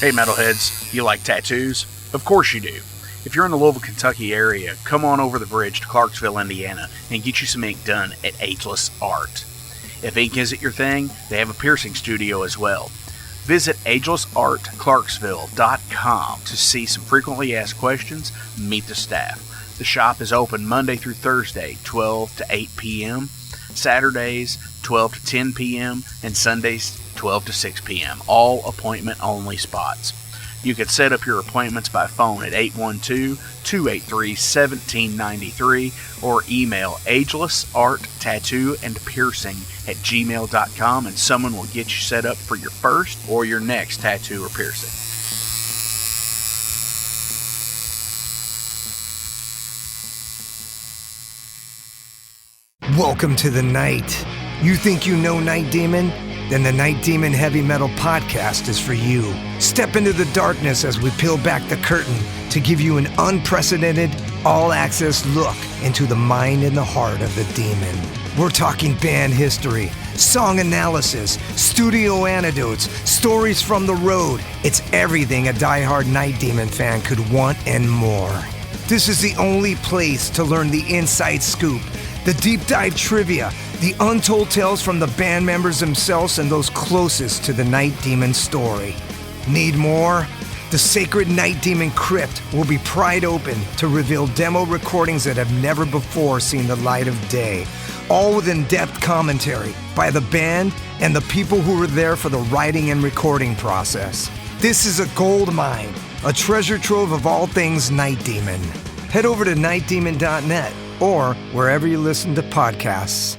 Hey metalheads, you like tattoos? Of course you do. If you're in the Louisville, Kentucky area, come on over the bridge to Clarksville, Indiana, and get you some ink done at Ageless Art. If ink isn't your thing, they have a piercing studio as well. Visit agelessartclarksville.com to see some frequently asked questions, meet the staff. The shop is open Monday through Thursday, 12 to 8 p.m., Saturdays, 12 to 10 p.m., and Sundays, 12 to 6 p.m., all appointment-only spots. You can set up your appointments by phone at 812-283-1793 or email agelessarttatoosandpiercing@gmail.com and someone will get you set up for your first or your next tattoo or piercing. Welcome to the night. You think you know Night Demon? Then the Night Demon Heavy Metal Podcast is for you. Step into the darkness as we peel back the curtain to give you an unprecedented, all-access look into the mind and the heart of the demon. We're talking band history, song analysis, studio anecdotes, stories from the road. It's everything a diehard Night Demon fan could want and more. This is the only place to learn the inside scoop, the deep dive trivia, the untold tales from the band members themselves and those closest to the Night Demon story. Need more? The sacred Night Demon Crypt will be pried open to reveal demo recordings that have never before seen the light of day, all with in-depth commentary by the band and the people who were there for the writing and recording process. This is a gold mine, a treasure trove of all things Night Demon. Head over to nightdemon.net or wherever you listen to podcasts.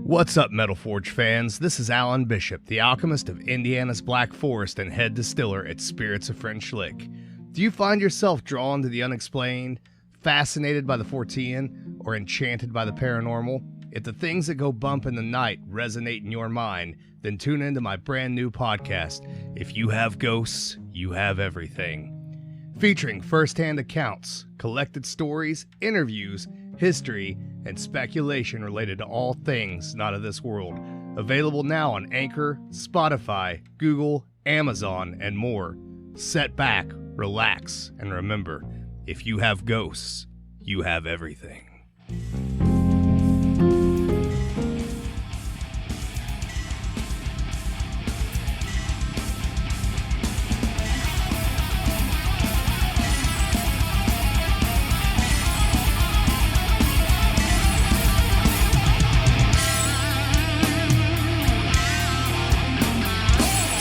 What's up, Metal Forge fans? This is Alan Bishop, the alchemist of Indiana's Black Forest and head distiller at Spirits of French Lick. Do you find yourself drawn to the unexplained, fascinated by the Fortean, or enchanted by the paranormal? If the things that go bump in the night resonate in your mind, then tune into my brand new podcast, If You Have Ghosts, You Have Everything. Featuring first-hand accounts, collected stories, interviews, history, and speculation related to all things not of this world. Available now on Anchor, Spotify, Google, Amazon, and more. Sit back, relax, and remember, if you have ghosts, you have everything.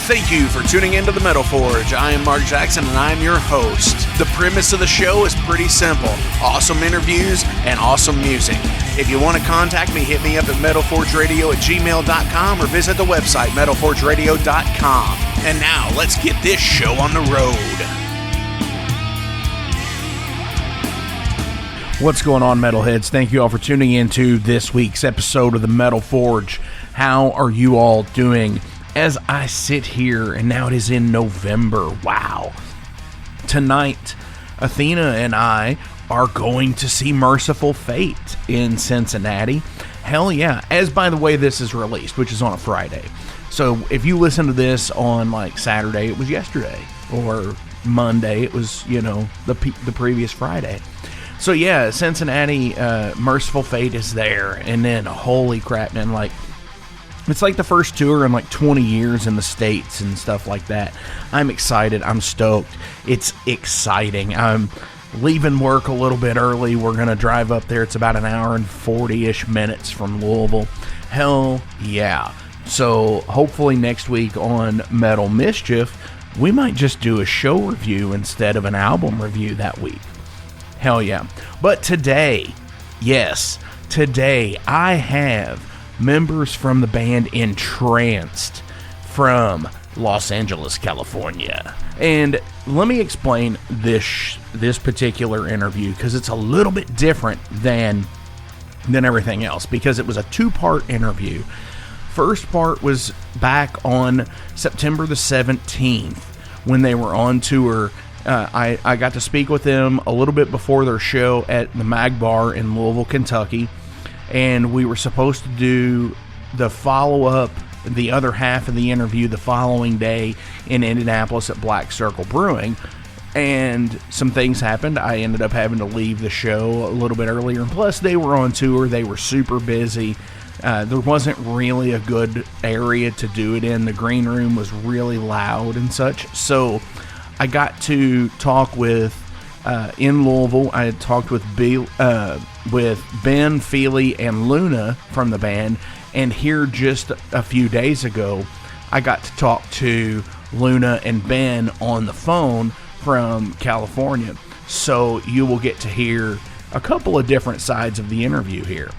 Thank you for tuning into the Metal Forge. I am Mark Jackson and I'm your host. The premise of the show is pretty simple. Awesome interviews and awesome music. If you want to contact me, hit me up at metalforgeradio@gmail.com or visit the website metalforgeradio.com. And now let's get this show on the road. What's going on, metalheads? Thank you all for tuning into this week's episode of the Metal Forge. How are you all doing? As I sit here, and now it is in November, wow. Tonight, Athena and I are going to see Merciful Fate in Cincinnati. Hell yeah. As, by the way, this is released, which is on a Friday. So if you listen to this on, like, Saturday, it was yesterday. Or Monday, it was, the previous Friday. So yeah, Cincinnati, Merciful Fate is there. And then, holy crap, man, like, it's like the first tour in like 20 years in the States and stuff like that. I'm excited. I'm stoked. It's exciting. I'm leaving work a little bit early. We're going to drive up there. It's about an hour and 40-ish minutes from Louisville. Hell yeah. So hopefully next week on Metal Mischief, we might just do a show review instead of an album review that week. Hell yeah. But today, yes, today I have members from the band Intranced from Los Angeles, California. And let me explain this particular interview because it's a little bit different than everything else because it was a two-part interview. First part was back on September the 17th when they were on tour. I got to speak with them a little bit before their show at the Mag Bar in Louisville, Kentucky. And we were supposed to do the follow-up, the other half of the interview the following day in Indianapolis at Black Circle Brewing, and some things happened. I ended up having to leave the show a little bit earlier, and plus they were on tour. They were super busy. There wasn't really a good area to do it in. The green room was really loud and such, so I got to talk with, in Louisville, I had talked with Ben, Feely, and Luna from the band, and here just a few days ago, I got to talk to Luna and Ben on the phone from California. So you will get to hear a couple of different sides of the interview here,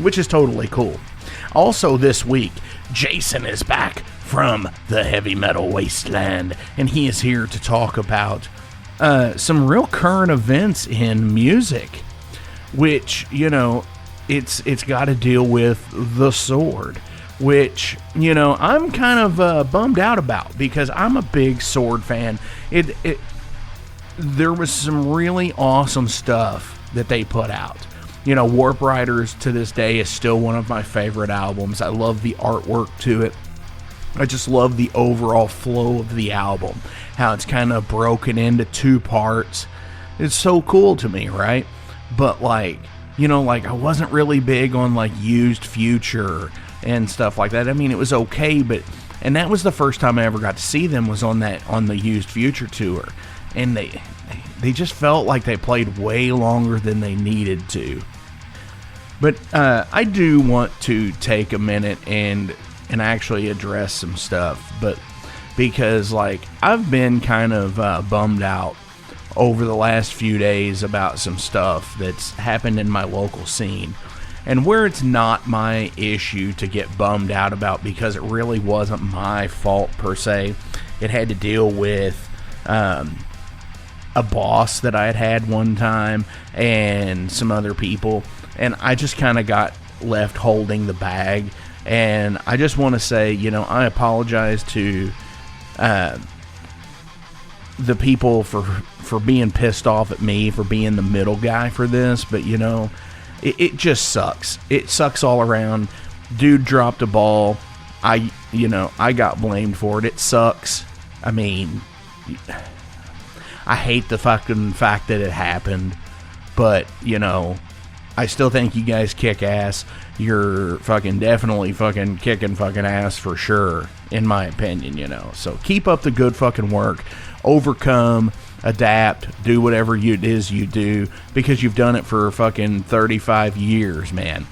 which is totally cool. Also this week, Jason is back from the Heavy Metal Wasteland, and he is here to talk about some real current events in music, which, you know, it's got to deal with the Sword, which, you know, I'm kind of bummed out about because I'm a big Sword fan. There was some really awesome stuff that they put out. You know, Warp Riders to this day is still one of my favorite albums. I love the artwork to it. I just love the overall flow of the album, how it's kind of broken into two parts. It's so cool to me, right? But like, you know, like I wasn't really big on like Used Future and stuff like that. I mean, it was okay, and that was the first time I ever got to see them was on the Used Future tour, and they just felt like they played way longer than they needed to. But I do want to take a minute and actually address some stuff, but because like I've been kind of bummed out over the last few days about some stuff that's happened in my local scene, and where it's not my issue to get bummed out about because it really wasn't my fault per se. It had to deal with a boss that I had one time and some other people, and I just kind of got left holding the bag. And I just want to say, you know, I apologize to the people for being pissed off at me for being the middle guy for this, but you know, it just sucks. It sucks all around. Dude dropped a ball. I got blamed for it. It sucks. I mean, I hate the fucking fact that it happened, but you know, I still think you guys kick ass. You're fucking definitely fucking kicking fucking ass for sure, in my opinion, you know. So keep up the good fucking work. Overcome, adapt, do whatever it is you do, because you've done it for fucking 35 years, man.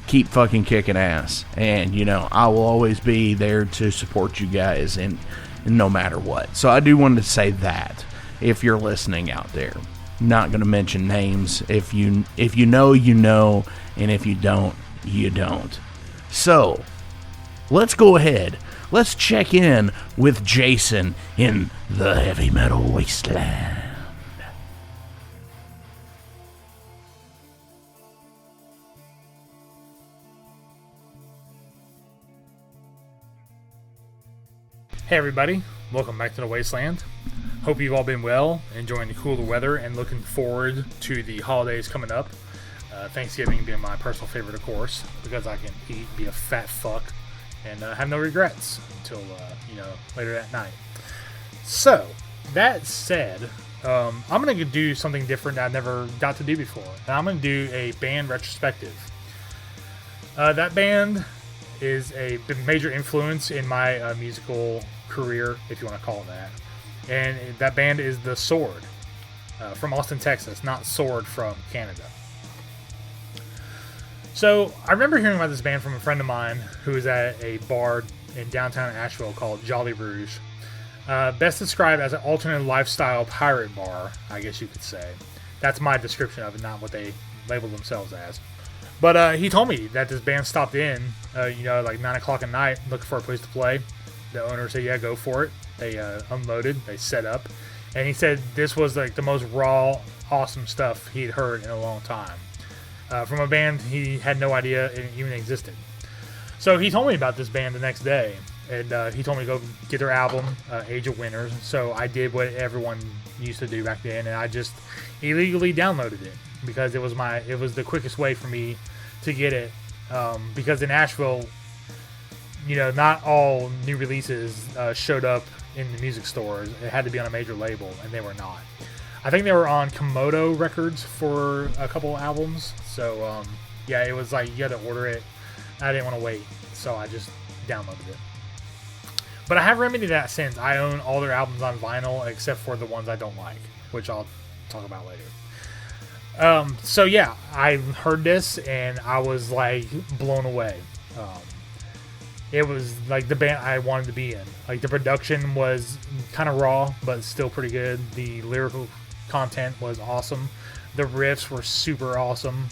Keep fucking kicking ass. And, you know, I will always be there to support you guys in no matter what. So I do want to say that, if you're listening out there. Not going to mention names. If you know, you know, and if you don't, you don't. So, let's go ahead. Let's check in with Jason in the Heavy Metal Wasteland. Hey everybody, welcome back to the Wasteland. Hope you've all been well, enjoying the cooler weather, and looking forward to the holidays coming up. Thanksgiving being my personal favorite, of course, because I can eat, be a fat fuck, and have no regrets until, later that night. So, that said, I'm going to do something different that I never got to do before, and I'm going to do a band retrospective. That band is a major influence in my musical career, if you want to call it that. And that band is The Sword, from Austin, Texas, not Sword from Canada. So, I remember hearing about this band from a friend of mine who was at a bar in downtown Asheville called Jolly Rouge. Best described as an alternate lifestyle pirate bar, I guess you could say. That's my description of it, not what they label themselves as. But he told me that this band stopped in, like 9 o'clock at night, looking for a place to play. The owner said, yeah, go for it. They unloaded, they set up. And he said this was like the most raw, awesome stuff he'd heard in a long time. From a band he had no idea it even existed. So he told me about this band the next day. And he told me to go get their album, Age of Winners. So I did what everyone used to do back then, and I just illegally downloaded it because it was the quickest way for me to get it because in Asheville, not all new releases showed up in the music stores. It had to be on a major label, and they were not. I think they were on Komodo Records for a couple albums. So, it was like you had to order it. I didn't want to wait, so I just downloaded it. But I have remedied that since. I own all their albums on vinyl except for the ones I don't like, which I'll talk about later. I heard this and I was like blown away. It was like the band I wanted to be in. Like the production was kind of raw, but still pretty good. The lyrical content was awesome. The riffs were super awesome.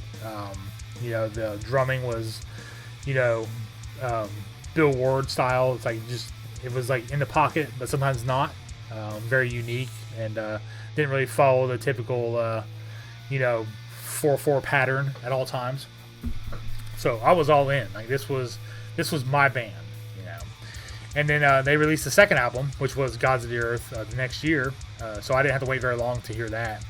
The drumming was, Bill Ward style. It's like it was like in the pocket, but sometimes not. Very unique and didn't really follow the typical, 4/4 pattern at all times. So I was all in. Like this was my band, And then they released the second album, which was Gods of the Earth, the next year. So I didn't have to wait very long to hear that.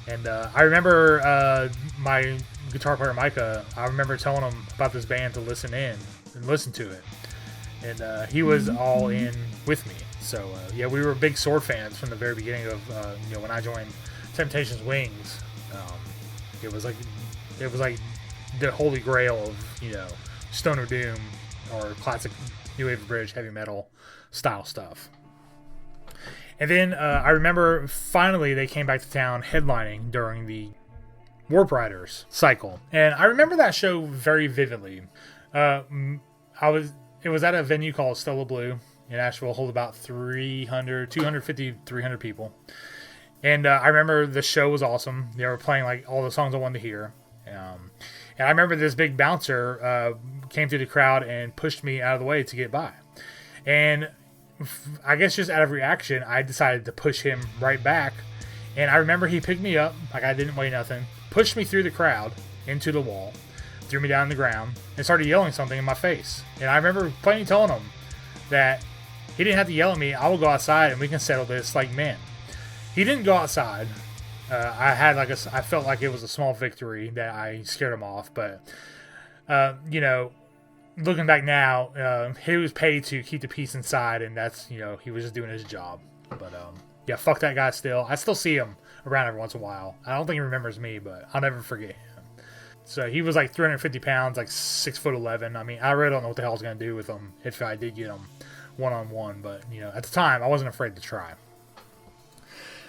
And I remember my guitar player Micah. I remember telling him about this band to listen in and listen to it. And he was all in with me. So we were big Sword fans from the very beginning of when I joined Temptations Wings. It was like the holy grail of stoner doom or classic new wave of British heavy metal style stuff. And then I remember finally they came back to town headlining during the Warp Riders cycle, and I remember that show very vividly. It was at a venue called Stella Blue in Asheville, hold about 250, 300 people. And I remember the show was awesome. They were playing like all the songs I wanted to hear. And I remember this big bouncer came through the crowd and pushed me out of the way to get by. And I guess just out of reaction, I decided to push him right back. And I remember he picked me up, like I didn't weigh nothing, pushed me through the crowd into the wall, threw me down on the ground, and started yelling something in my face. And I remember plainly telling him that he didn't have to yell at me. I will go outside and we can settle this like men. He didn't go outside. I felt like it was a small victory that I scared him off. But, looking back now, he was paid to keep the peace inside, and that's, he was just doing his job. But, fuck that guy still. I still see him around every once in a while. I don't think he remembers me, but I'll never forget him. So he was like 350 pounds, like 6'11". I mean, I really don't know what the hell I was going to do with him if I did get him one-on-one. But, at the time, I wasn't afraid to try.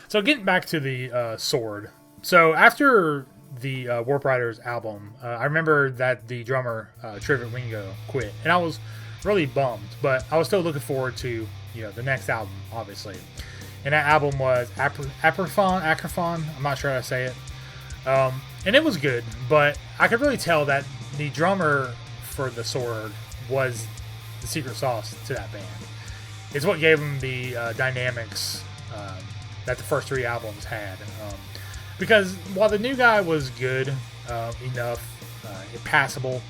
So getting back to the Sword. So after the Warp Riders album, I remember that the drummer, Trivett Wingo, quit. And I was really bummed, but I was still looking forward to, the next album, obviously. And that album was Acrophon. I'm not sure how to say it. And it was good, but I could really tell that the drummer for the Sword was the secret sauce to that band. It's what gave them the dynamics that the first three albums had. Because while the new guy was good enough, passable,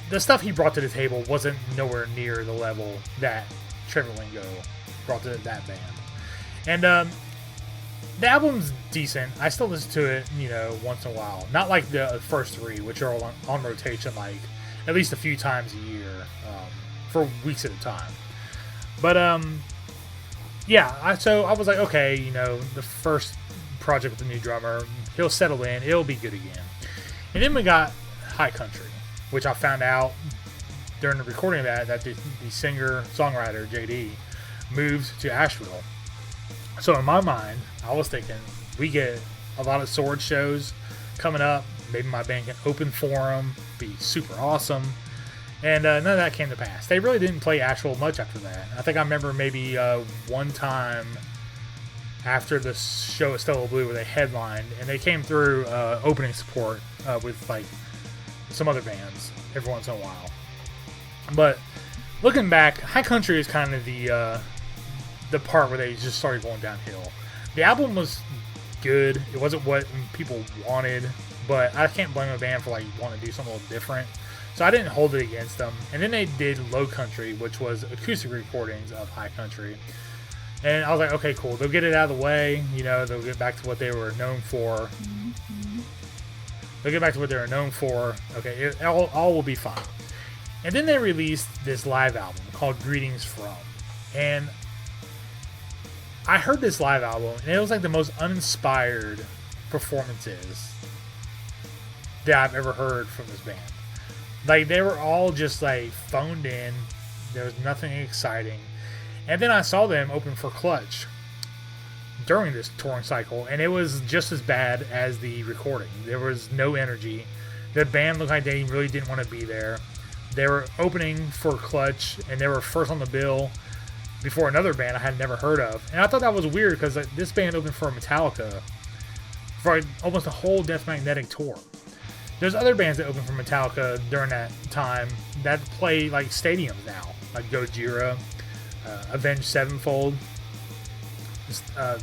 the stuff he brought to the table wasn't nowhere near the level that Trevor Wingo brought to that band. And the album's decent. I still listen to it, once in a while. Not like the first three, which are on rotation like at least a few times a year for weeks at a time. But so I was like, okay, the first project with the new drummer, he'll settle in, it'll be good again. And then we got High Country, which I found out during the recording of that the singer-songwriter, JD, moved to Asheville. So in my mind, I was thinking, we get a lot of Sword shows coming up, maybe my band can open for them, be super awesome. And none of that came to pass. They really didn't play Asheville much after that. I think I remember maybe one time after the show at Stella Blue where they headlined, and they came through opening support with like some other bands every once in a while. But looking back, High Country is kind of the part where they just started going downhill. The album was good. It wasn't what people wanted, but I can't blame a band for like wanting to do something a little different. So I didn't hold it against them. And then they did Low Country, which was acoustic recordings of High Country. And I was like, okay, cool. They'll get it out of the way. They'll get back to what they were known for. They'll get back to what they're known for. Okay, all will be fine. And then they released this live album called Greetings From. And I heard this live album, and it was like the most uninspired performances that I've ever heard from this band. Like, they were all just like phoned in. There was nothing exciting. And then I saw them open for Clutch during this touring cycle, and it was just as bad as the recording. There was no energy. The band looked like they really didn't want to be there. They were opening for Clutch, and they were first on the bill before another band I had never heard of. And I thought that was weird because like, this band opened for Metallica for like, almost a whole Death Magnetic tour. There's other bands that opened for Metallica during that time that play like stadiums now, like Gojira, Avenged Sevenfold,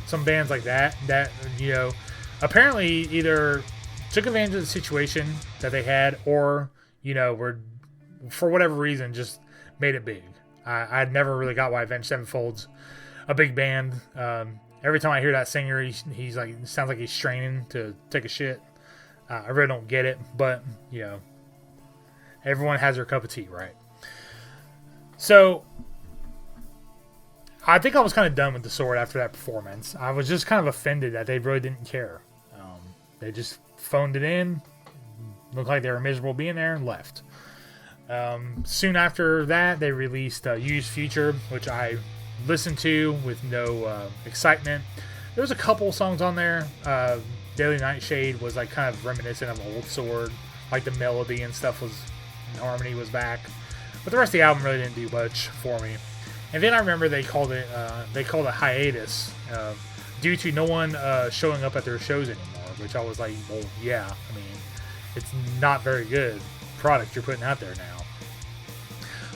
some bands like that, you know, apparently either took advantage of the situation that they had or, you know, were, for whatever reason, just made it big. I never really got why Avenged Sevenfold's a big band. Every time I hear that singer, he's like, sounds like he's straining to take a shit. I really don't get it, but, you know, everyone has their cup of tea, right? So, I think I was kind of done with the Sword after that performance. I was just kind of offended that they really didn't care. They just phoned it in, looked like they were miserable being there, and left. Soon after that, they released Use Future, which I listened to with no excitement. There was a couple songs on there. Daily Nightshade was like kind of reminiscent of Old Sword, like the melody and stuff was, harmony was back, but the rest of the album really didn't do much for me. And then I remember they called it hiatus due to no one showing up at their shows anymore, which I was like, well, yeah, I mean, it's not very good product you're putting out there now.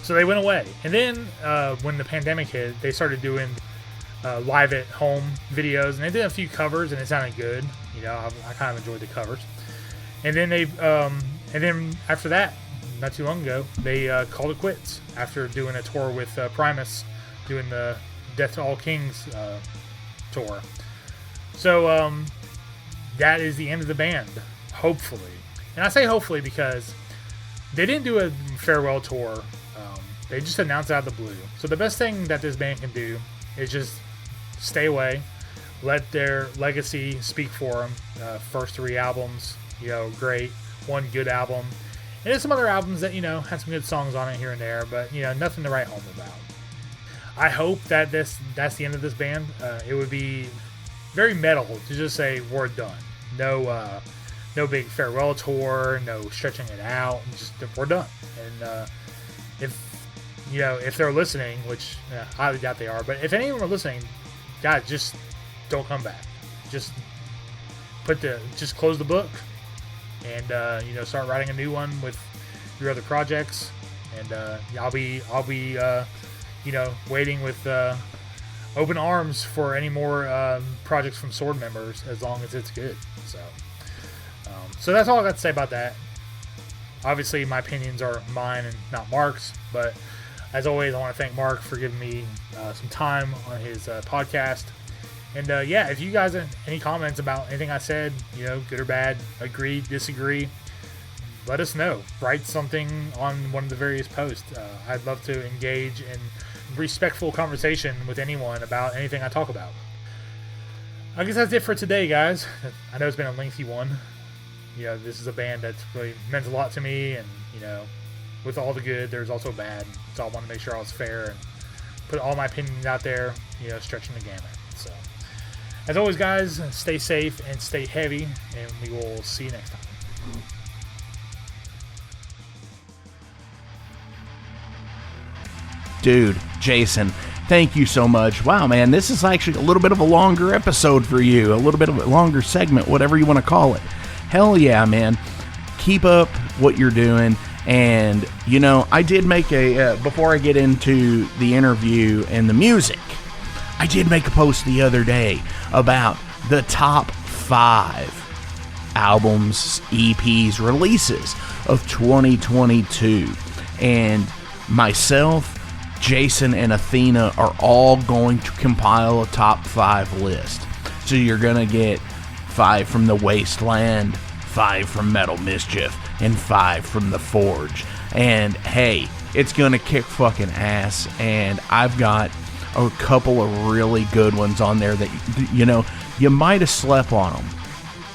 So they went away, and then when the pandemic hit, they started doing live at home videos, and they did a few covers, and it sounded good. You know, I kind of enjoyed the covers. And then after that, not too long ago, they called it quits after doing a tour with Primus, doing the Death to All Kings tour. So that is the end of the band, hopefully. And I say hopefully because they didn't do a farewell tour. They just announced it out of the blue. So the best thing that this band can do is just stay away, let their legacy speak for them. First 3 albums, you know, great. 1 good album. And there's some other albums that, you know, had some good songs on it here and there, but, you know, nothing to write home about. I hope that that's the end of this band. It would be very metal to just say, we're done. No big farewell tour, no stretching it out, just we're done. And if they're listening, which I highly doubt they are, but if any of them are listening, guys, just don't come back. Just close the book and start writing a new one with your other projects. And I'll be waiting with open arms for any more projects from Sword members as long as it's good. So that's all I got to say about that. Obviously, my opinions are mine and not Mark's, but as always, I want to thank Mark for giving me some time on his podcast. And if you guys have any comments about anything I said, you know, good or bad, agree, disagree, let us know. Write something on one of the various posts. I'd love to engage in respectful conversation with anyone about anything I talk about. I guess that's it for today, guys. I know it's been a lengthy one. You know, this is a band that's really meant a lot to me, and, you know, with all the good, there's also bad. So I want to make sure I was fair and put all my opinions out there, you know, stretching the gamut. So, as always, guys, stay safe and stay heavy, and we will see you next time. Dude, Jason, thank you so much. Wow, man, this is actually a little bit of a longer episode for you, a little bit of a longer segment, whatever you want to call it. Hell yeah, man. Keep up what you're doing. And, you know, I did make before I get into the interview and the music, I did make a post the other day about the top 5 albums, EPs, releases of 2022. And myself, Jason, and Athena are all going to compile a top 5 list. So you're going to get 5 from the Wasteland, 5 from Metal Mischief, and 5 from The Forge. And hey, it's gonna kick fucking ass, and I've got a couple of really good ones on there that, you know, you might have slept on them,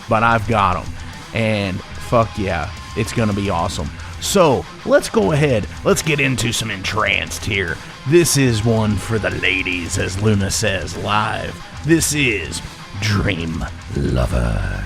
but I've got them, and fuck yeah, it's gonna be awesome. So let's go ahead, let's get into some Entranced here. This is one for the ladies, as Luna says live. This is Dream Lover.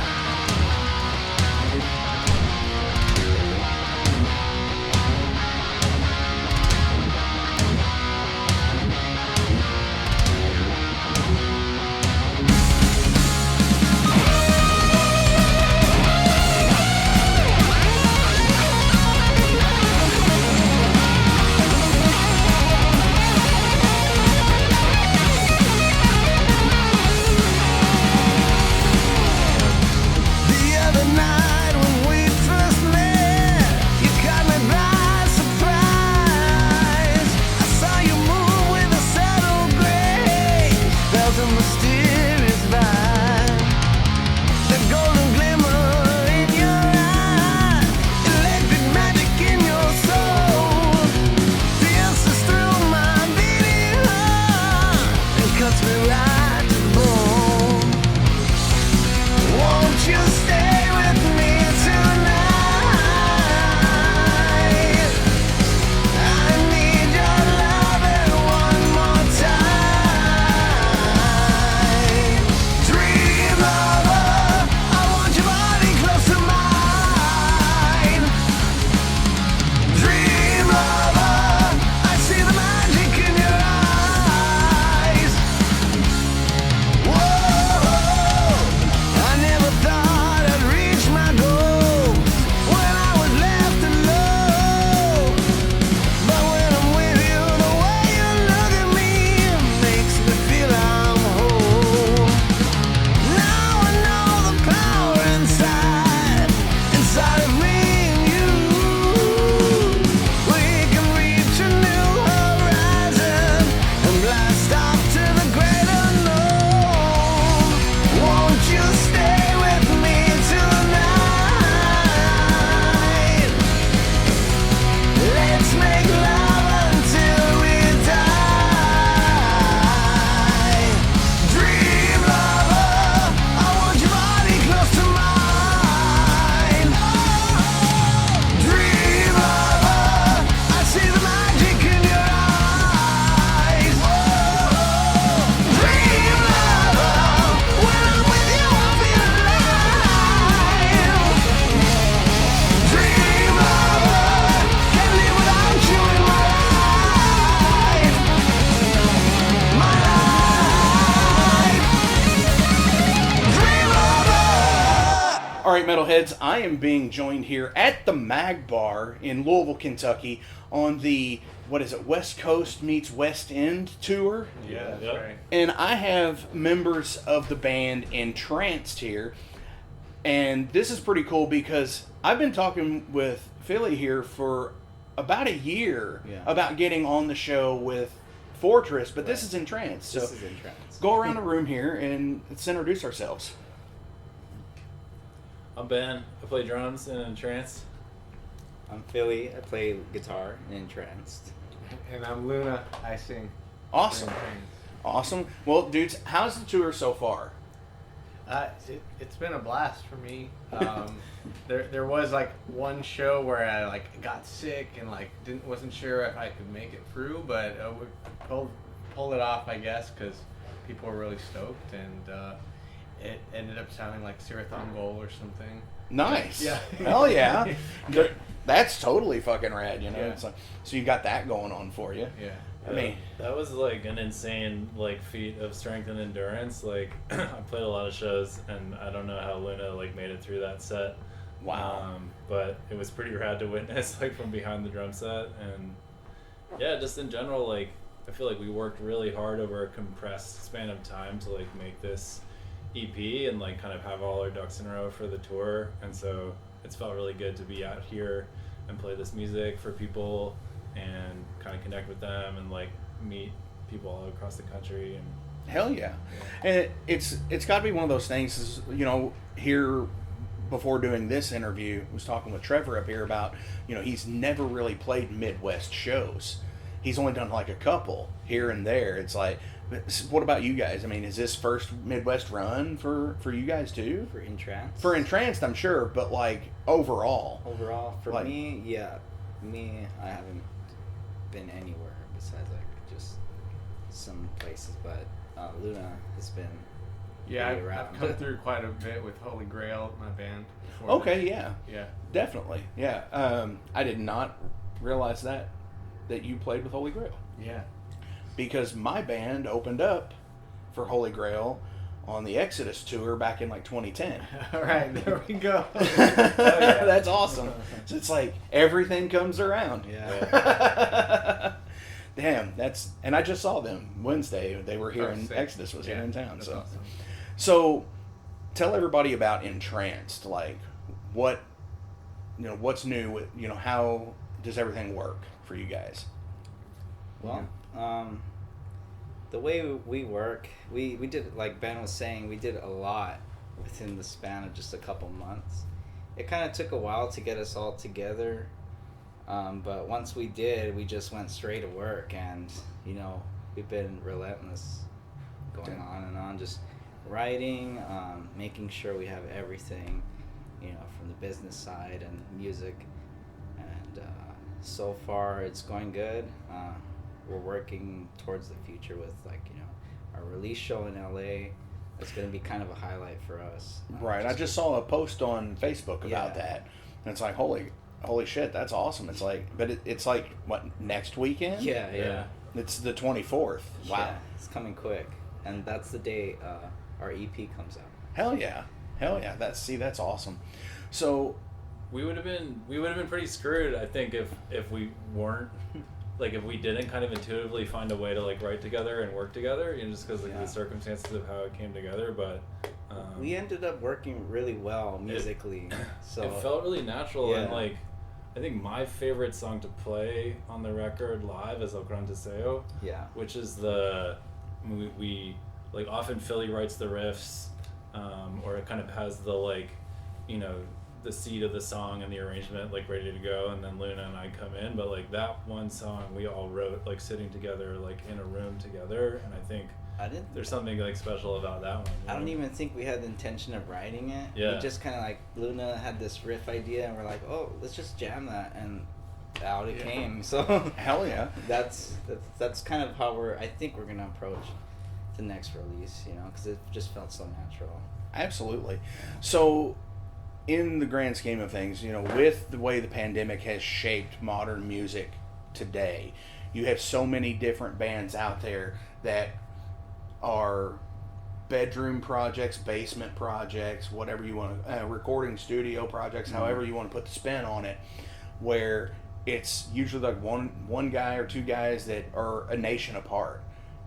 Metalheads, I am being joined here at the Mag Bar in Louisville, Kentucky on the, what is it, West Coast meets West End tour? Yeah, that's right. And I have members of the band Entranced here, and this is pretty cool because I've been talking with Philly here for about a year about getting on the show with Fortress, but this is Entranced. So this is Entranced. Go around the room here and let's introduce ourselves. I'm Ben. I play drums in Entranced. I'm Philly. I play guitar in Entranced. And I'm Luna. I sing. Awesome. Awesome. Well, dudes, how's the tour so far? It's been a blast for me. There was like one show where I like got sick and like wasn't sure if I could make it through, but we pulled it off, I guess, because people were really stoked, and it ended up sounding like Sirathon Goal or something. Nice. Yeah. Hell yeah. That's totally fucking rad, you know. Yeah. It's like, so you got that going on for you. Yeah. I mean, that was like an insane like feat of strength and endurance. Like I played a lot of shows, and I don't know how Luna like made it through that set. Wow. But it was pretty rad to witness like from behind the drum set, and yeah, just in general, like I feel like we worked really hard over a compressed span of time to like make this EP and like kind of have all our ducks in a row for the tour, and so it's felt really good to be out here and play this music for people and kind of connect with them and like meet people all across the country. And hell yeah. And it's got to be one of those things is, you know, here before doing this interview, was talking with Trevor up here about, he's never really played Midwest shows. He's only done like a couple here and there. It's like, what about you guys? I mean, is this first Midwest run for you guys too? For Intranced? For Entranced, I'm sure, but like overall. Overall, for like, me, I haven't been anywhere besides like just some places, but Luna has been Yeah, pretty around. I've come through quite a bit with Holy Grail, my band. Before Okay, yeah. Yeah. Definitely, yeah. I did not realize that you played with Holy Grail. Yeah. Because my band opened up for Holy Grail on the Exodus tour back in like 2010. All right, there we go. That's awesome. So it's like everything comes around. Yeah. Damn, and I just saw them Wednesday. They were here in sick. Exodus was here in town. That's So, awesome. so tell everybody about Entranced. Like, what, what's new? With, how does everything work for you guys? Well, the way we work, we did, like Ben was saying, we did a lot within the span of just a couple months. It kind of took a while to get us all together, but once we did, we just went straight to work, and we've been relentless, going on and on, just writing, making sure we have everything, from the business side and music, and so far it's going good. We're working towards the future with our release show in LA. It's going to be kind of a highlight for us. Right. I just saw a post on Facebook about that, and it's like, holy shit, that's awesome. It's like, but it's like what, next weekend? Yeah. It's the 24th. Wow. Yeah, it's coming quick, and that's the day our EP comes out. Hell yeah. That's awesome. So We would have been pretty screwed, I think, if we weren't, like, if we didn't kind of intuitively find a way to like write together and work together, just because the circumstances of how it came together. But we ended up working really well musically, so it felt really natural. Yeah. And like, I think my favorite song to play on the record live is El Gran Deseo. Yeah. Which is we like, often Philly writes the riffs, or it kind of has the like, the seed of the song and the arrangement like ready to go, and then Luna and I come in. But like, that one song we all wrote like sitting together, like in a room together, and I think there's something like special about that one. I don't even think we had the intention of writing it. Yeah. We just kind of like, Luna had this riff idea, and we're like, oh, let's just jam that, and out it came. So hell yeah. That's kind of how I think we're gonna approach the next release, because it just felt so natural. Absolutely. So, in the grand scheme of things, with the way the pandemic has shaped modern music today, you have so many different bands out there that are bedroom projects, basement projects, whatever you want to, recording studio projects, however you want to put the spin on it, where it's usually like one guy or two guys that are a nation apart.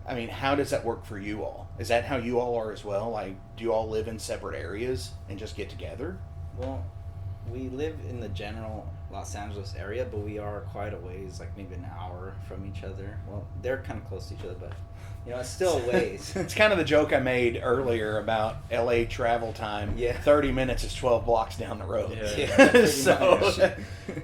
I mean, how does that work for you all? Is that how you all are as well? Like, do you all live in separate areas and just get together? Well, we live in the general Los Angeles area, but we are quite a ways, like maybe an hour from each other. Well, they're kind of close to each other, but it's still a ways. It's kind of the joke I made earlier about LA travel time. Yeah. 30 minutes is 12 blocks down the road. Yeah.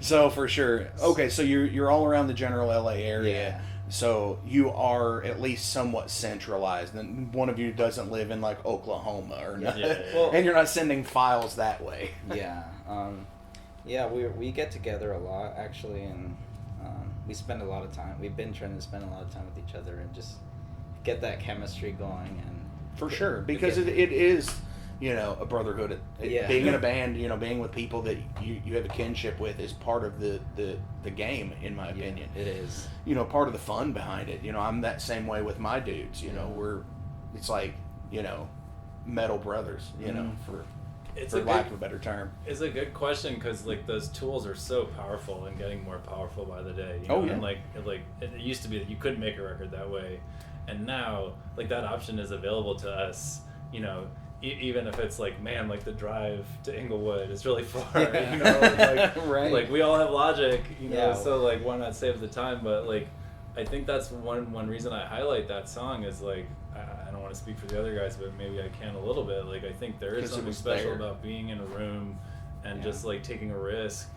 So for sure. Okay, so you're all around the general LA area. Yeah. So you are at least somewhat centralized, and one of you doesn't live in like Oklahoma or nothing, Well, and you're not sending files that way. Yeah. We get together a lot actually, and we spend a lot of time. We've been trying to spend a lot of time with each other and just get that chemistry going. And for sure, because it is, a brotherhood. Being in a band, being with people that you have a kinship with is part of the game, in my opinion. It is. Part of the fun behind it. I'm that same way with my dudes. It's like, metal brothers, for lack of a better term. It's a good question, because like, those tools are so powerful and getting more powerful by the day. And like it used to be that you couldn't make a record that way, and now like that option is available to us. Even if it's like, man, like the drive to Inglewood is really far, Right. Like we all have Logic, Yeah. so like, why not save the time? But like, I think that's one reason I highlight that song is like, I don't want to speak for the other guys, but maybe I can a little bit. Like, I think there is something special about being in a room and just like taking a risk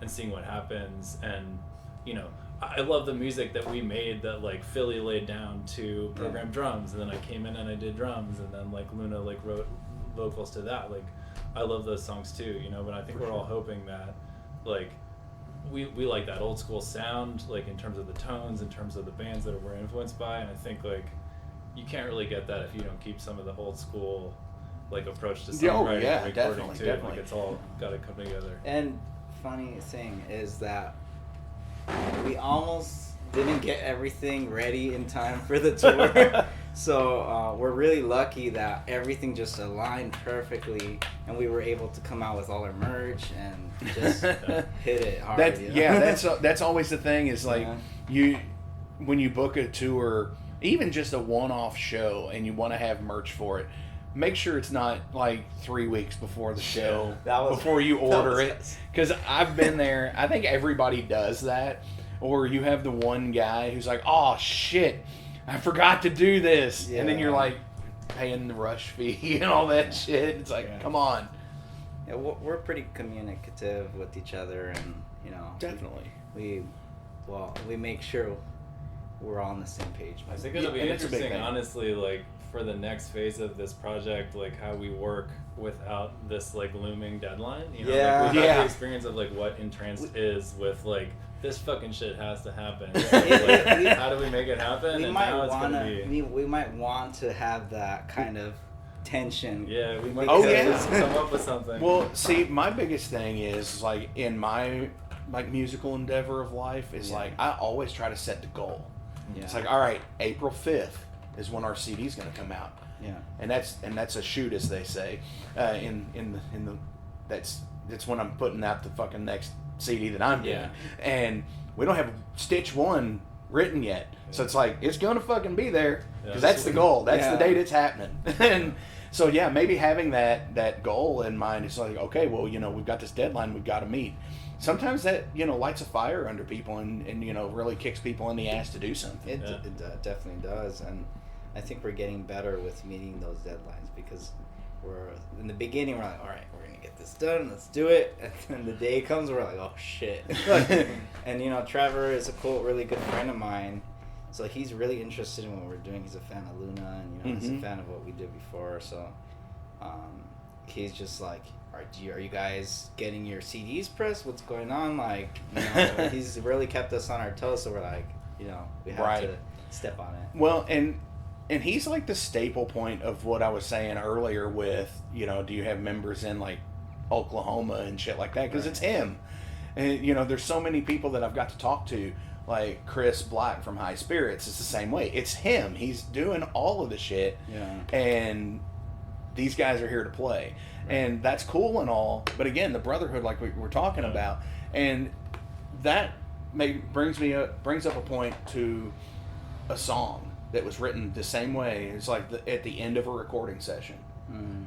and seeing what happens. And you know, I love the music that we made that like Philly laid down to program drums, and then I came in and I did drums, and then like Luna like wrote vocals to that. Like I love those songs too, you know, but I think we're all hoping that like we like that old school sound, like in terms of the tones, in terms of the bands that we're influenced by, and I think like you can't really get that if you don't keep some of the old school like approach to songwriting and recording too. Definitely. Like it's all got to come together. And funny thing is that we almost didn't get everything ready in time for the tour. So we're really lucky that everything just aligned perfectly, and we were able to come out with all our merch and just hit it hard. That's always the thing is like when you book a tour, even just a one-off show, and you want to have merch for it, make sure it's not like 3 weeks before the show before you order it, because I've been there. I think everybody does that, or you have the one guy who's like, oh shit, I forgot to do this, and then you're like paying the rush fee and all that shit. It's like, come on. Yeah, we're pretty communicative with each other, and you know, definitely we make sure we're all on the same page. I think it'll be interesting, honestly, like for the next phase of this project, like how we work without this like looming deadline. You know, like we've had the experience of like what Intranced is with like this fucking shit has to happen. Like, how do we make it happen? We and might now it's gonna be. We might want to have that kind of tension. Yeah, we might come up with something. Well, see, my biggest thing is like in my like musical endeavor of life is like I always try to set the goal. Yeah. It's like, all right, April 5th is when our CD's going to come out. Yeah. And that's a shoot, as they say. That's when I'm putting out the fucking next CD that I'm doing. And we don't have Stitch 1 written yet. So it's like, it's going to fucking be there, because that's the goal. That's the date it's happening. And so yeah, maybe having that goal in mind is like, okay, well, you know, we've got this deadline we've got to meet. Sometimes that, you know, lights a fire under people and you know, really kicks people in the ass to do something. It definitely does, and I think we're getting better with meeting those deadlines, because we're in the beginning we're like, all right, we're gonna get this done, let's do it, and then the day comes, we're like, oh shit. And you know, Trevor is a really good friend of mine, so he's really interested in what we're doing. He's a fan of Luna, and you know, he's a fan of what we did before, so he's just like, are you guys getting your CDs pressed? What's going on? Like, you know, he's really kept us on our toes, so we're like, you know, we have to step on it. Well, and he's like the staple point of what I was saying earlier with, you know, do you have members in like Oklahoma and shit like that? Because it's him. And, you know, there's so many people that I've got to talk to, like Chris Black from High Spirits. It's the same way. It's him. He's doing all of the shit. Yeah. And these guys are here to play. And that's cool and all, but again, the brotherhood, like we were talking about, and that brings up a point to a song that was written the same way. It's like at the end of a recording session,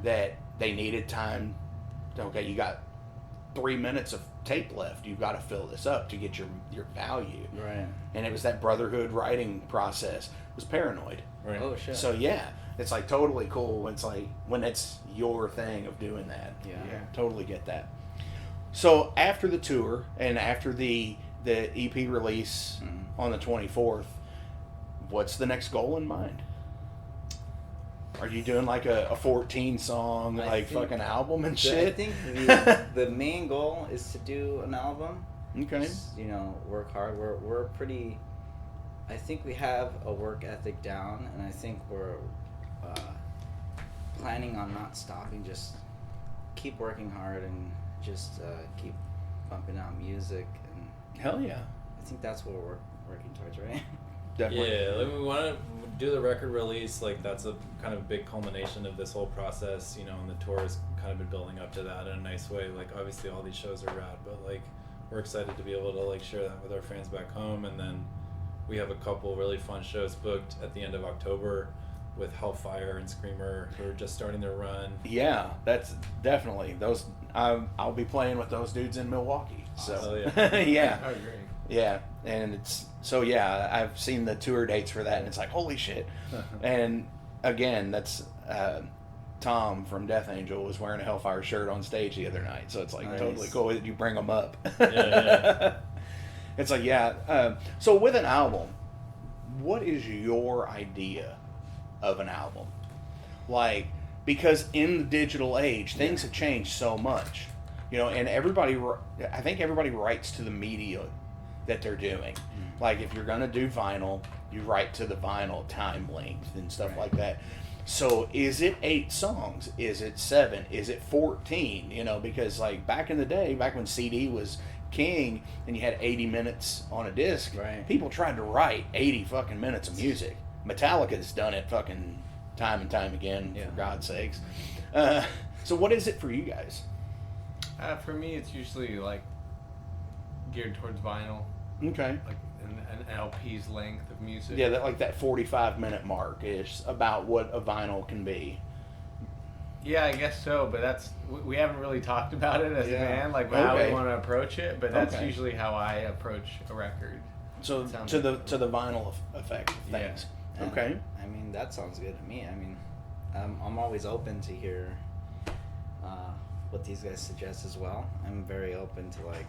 that they needed time. Okay, you got 3 minutes of tape left. You've got to fill this up to get your value. Right. And it was that brotherhood writing process. It was Paranoid. Right. Oh shit. So yeah. It's like totally cool. It's like when it's your thing of doing that. Yeah. Totally get that. So after the tour and after the EP release on the 24th, what's the next goal in mind? Are you doing like a 14 song fucking album and shit? I think the main goal is to do an album. Okay. Just, you know, work hard. We're pretty. I think we have a work ethic down, and I think we're planning on not stopping. Just keep working hard and just keep pumping out music. And hell yeah. I think that's what we're working towards, right? Definitely. Yeah, like we want to do the record release. Like that's a kind of big culmination of this whole process, you know. And the tour has kind of been building up to that in a nice way. Like obviously all these shows are rad, but like we're excited to be able to like share that with our fans back home. And then we have a couple really fun shows booked at the end of October with Hellfire and Screamer, who are just starting their run. Yeah, that's definitely those. I'll be playing with those dudes in Milwaukee. So yeah. Oh, great. Yeah, and it's so yeah. I've seen the tour dates for that, and it's like holy shit. And again, that's Tom from Death Angel was wearing a Hellfire shirt on stage the other night, so it's like Nice. totally cool that you bring them up. Yeah. It's like, so with an album, what is your idea of an album? Like, because in the digital age, things have changed so much, you know, and I think everybody writes to the media that they're doing. Like, if you're going to do vinyl, you write to the vinyl time length and stuff like that. So is it 8 songs? Is it 7? Is it 14? You know, because like back in the day, back when CD was king and you had 80 minutes on a disc, Right. people tried to write 80 fucking minutes of music. Metallica's done it fucking time and time again, for God's sakes. So what is it for you guys? For me, it's usually like geared towards vinyl, Okay. like an LP's length of music. Yeah, that 45-minute mark is about what a vinyl can be. Yeah, I guess so, but we haven't really talked about it as a band, like how Okay. we want to approach it, but that's Okay. usually how I approach a record. So It sounds to like the vinyl effect of things. And, Okay. I mean, that sounds good to me. I mean, I'm always open to hear what these guys suggest as well. I'm very open to like,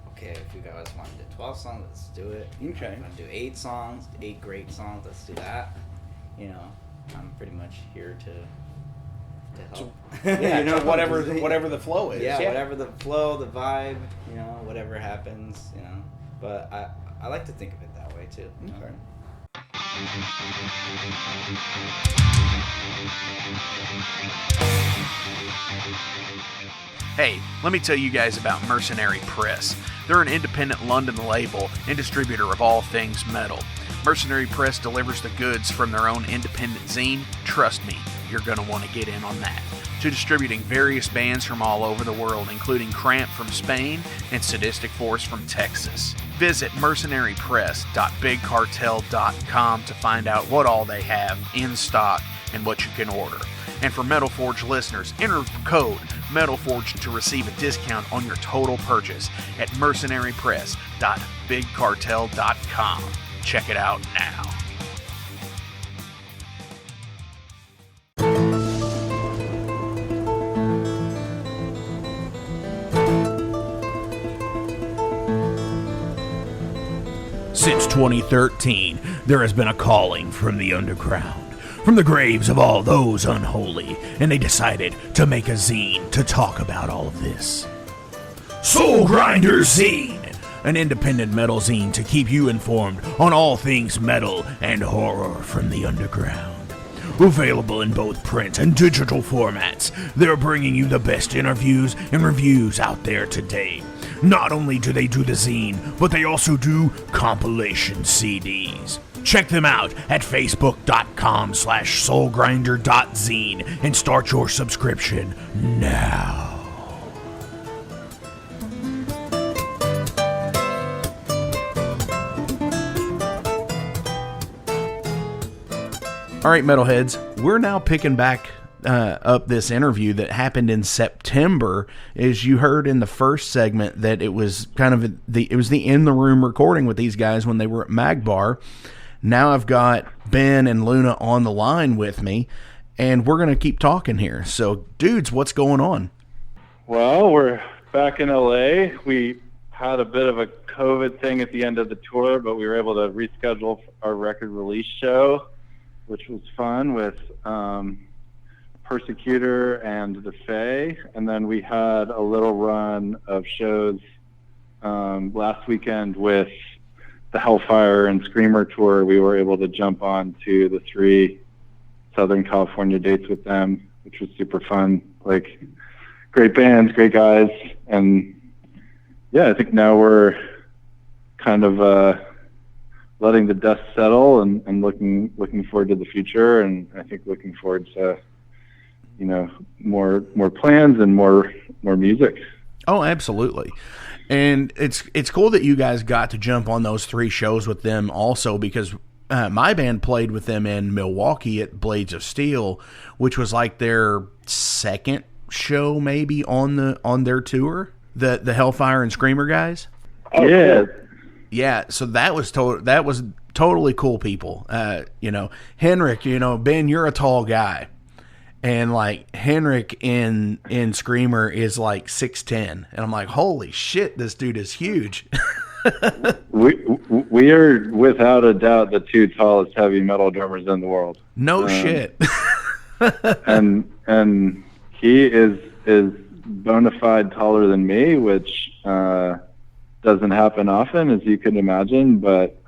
okay, if you guys want to do 12 songs, let's do it. Okay. If you want to do 8 songs, 8 great songs, let's do that. You know, I'm pretty much here to help. Yeah, You know, whatever the flow is. Yeah, whatever the flow, the vibe, you know, whatever happens, you know. But I like to think of it that way too. You know? Okay. Hey, let me tell you guys about Mercenary Press. They're an independent London label and distributor of all things metal. Mercenary Press delivers the goods from their own independent zine. Trust me, you're going to want to get in on that. To distributing various bands from all over the world, including Cramp from Spain and Sadistic Force from Texas. Visit mercenarypress.bigcartel.com to find out what all they have in stock and what you can order. And for Metal Forge listeners, enter code MetalForge to receive a discount on your total purchase at mercenarypress.bigcartel.com. Check it out now. Since 2013, there has been a calling from the underground, from the graves of all those unholy, and they decided to make a zine to talk about all of this. Soulgrinder Zine, an independent metal zine to keep you informed on all things metal and horror from the underground. Available in both print and digital formats, they're bringing you the best interviews and reviews out there today. Not only do they do the zine, but they also do compilation CDs. Check them out at facebook.com/soulgrinder.zine and start your subscription now. All right, metalheads, we're now picking back up this interview that happened in September. As you heard in the first segment, that it was kind of the in the room recording with these guys when they were at Magbar. Now I've got Ben and Luna on the line with me, and we're gonna keep talking here. So, dudes, what's going on? Well, we're back in LA. We had a bit of a COVID thing at the end of the tour, but we were able to reschedule our record release show, which was fun, with Persecutor and The Fae. And then we had a little run of shows last weekend with the Hellfire and Screamer tour. We were able to jump on to the 3 Southern California dates with them, which was super fun. Like, great bands, great guys. And yeah, I think now we're kind of letting the dust settle and looking forward to the future, and I think looking forward to, you know, more plans and more music. Oh, absolutely. And it's cool that you guys got to jump on those 3 shows with them also, because my band played with them in Milwaukee at Blades of Steel, which was like their second show maybe on their tour, the Hellfire and Screamer guys. Oh, yeah. Cool. Yeah, so that was totally cool people. You know, Henrik, you know, Ben, you're a tall guy. and like Henrik in Screamer is like 6'10", and I'm like, holy shit, this dude is huge. We are without a doubt the two tallest heavy metal drummers in the world. No shit. and he is bona fide taller than me, which doesn't happen often, as you can imagine. But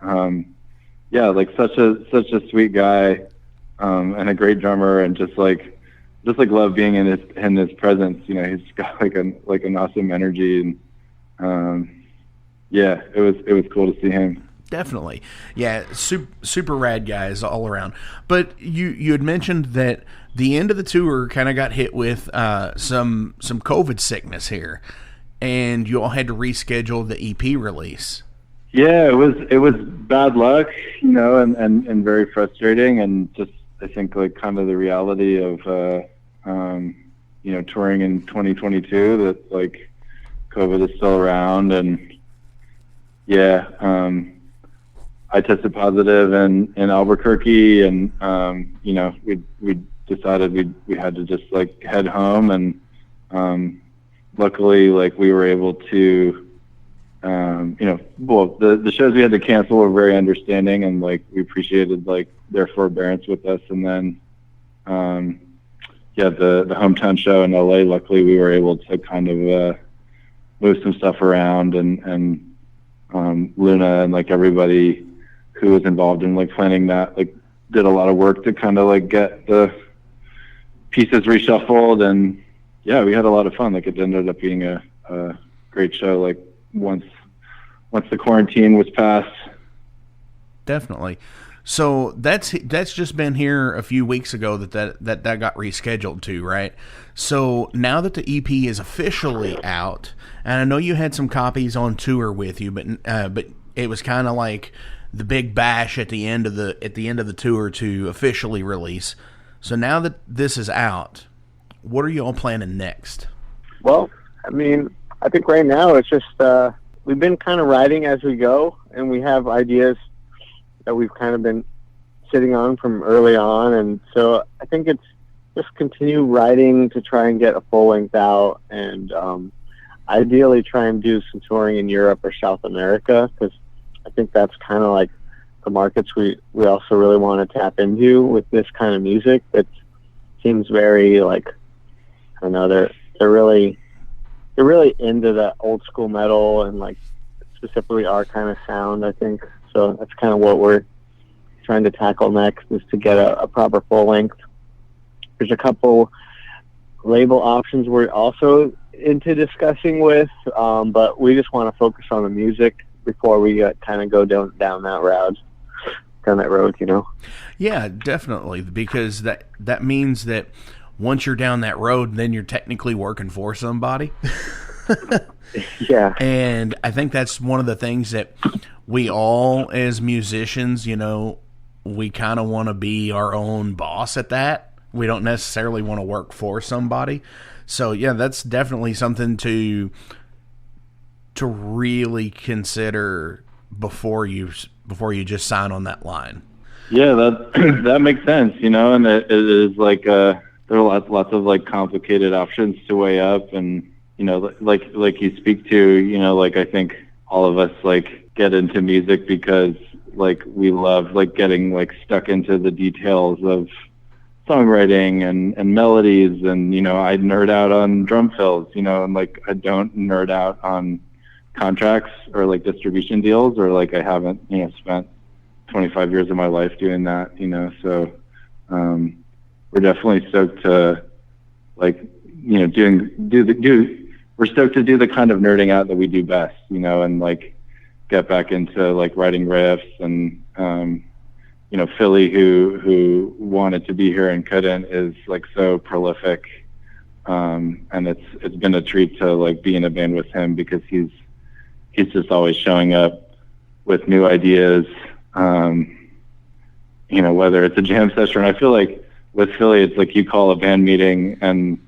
yeah, like such a sweet guy, and a great drummer, and just like love being in his presence. You know, he's got like an awesome energy, and yeah, it was cool to see him. Definitely. Yeah, super rad guys all around. But you had mentioned that the end of the tour kind of got hit with some COVID sickness here, and you all had to reschedule the EP release. Yeah, it was bad luck, you know, and very frustrating, and just I think like kind of the reality of you know, touring in 2022, that like COVID is still around. And yeah, I tested positive in Albuquerque, and you know, we decided we had to just like head home, and luckily like we were able to you know, well, the shows we had to cancel were very understanding, and like we appreciated like their forbearance with us. And then yeah, the hometown show in LA, luckily we were able to kind of move some stuff around, and Luna and like everybody who was involved in like planning that like did a lot of work to kind of like get the pieces reshuffled. And yeah, we had a lot of fun. Like it ended up being a great show, like once the quarantine was passed. Definitely. So that's just been here a few weeks ago that got rescheduled too, right? So now that the EP is officially out, and I know you had some copies on tour with you, but it was kind of like the big bash at the end of the tour to officially release. So now that this is out, what are you all planning next? Well, I mean, I think right now it's just we've been kind of writing as we go, and we have ideas that we've kind of been sitting on from early on. And so I think it's just continue writing to try and get a full length out, and ideally try and do some touring in Europe or South America, because I think that's kind of like the markets we also really want to tap into with this kind of music. It seems very like, I don't know, they're really into the old school metal, and like specifically our kind of sound, I think. So that's kind of what we're trying to tackle next, is to get a proper full length. There's a couple label options we're also into discussing with, but we just want to focus on the music before we kind of go down that road, you know? Yeah, definitely, because that means that once you're down that road, then you're technically working for somebody. Yeah. And I think that's one of the things that we all, as musicians, you know, we kind of want to be our own boss at that. We don't necessarily want to work for somebody. So yeah, that's definitely something to really consider before you just sign on that line. Yeah, that makes sense, you know, and it is like there are lots of like complicated options to weigh up, and you know, like you speak to, you know, like I think all of us like get into music because like we love like getting like stuck into the details of songwriting and melodies, and you know, I nerd out on drum fills, you know, and like I don't nerd out on contracts or like distribution deals, or like I haven't, you know, spent 25 years of my life doing that, you know. So we're definitely stoked to like, you know, we're stoked to do the kind of nerding out that we do best, you know, and like get back into like writing riffs. And you know, Philly, who wanted to be here and couldn't, is like so prolific, and it's been a treat to like be in a band with him, because he's just always showing up with new ideas. You know, whether it's a jam session, I feel like with Philly, it's like you call a band meeting and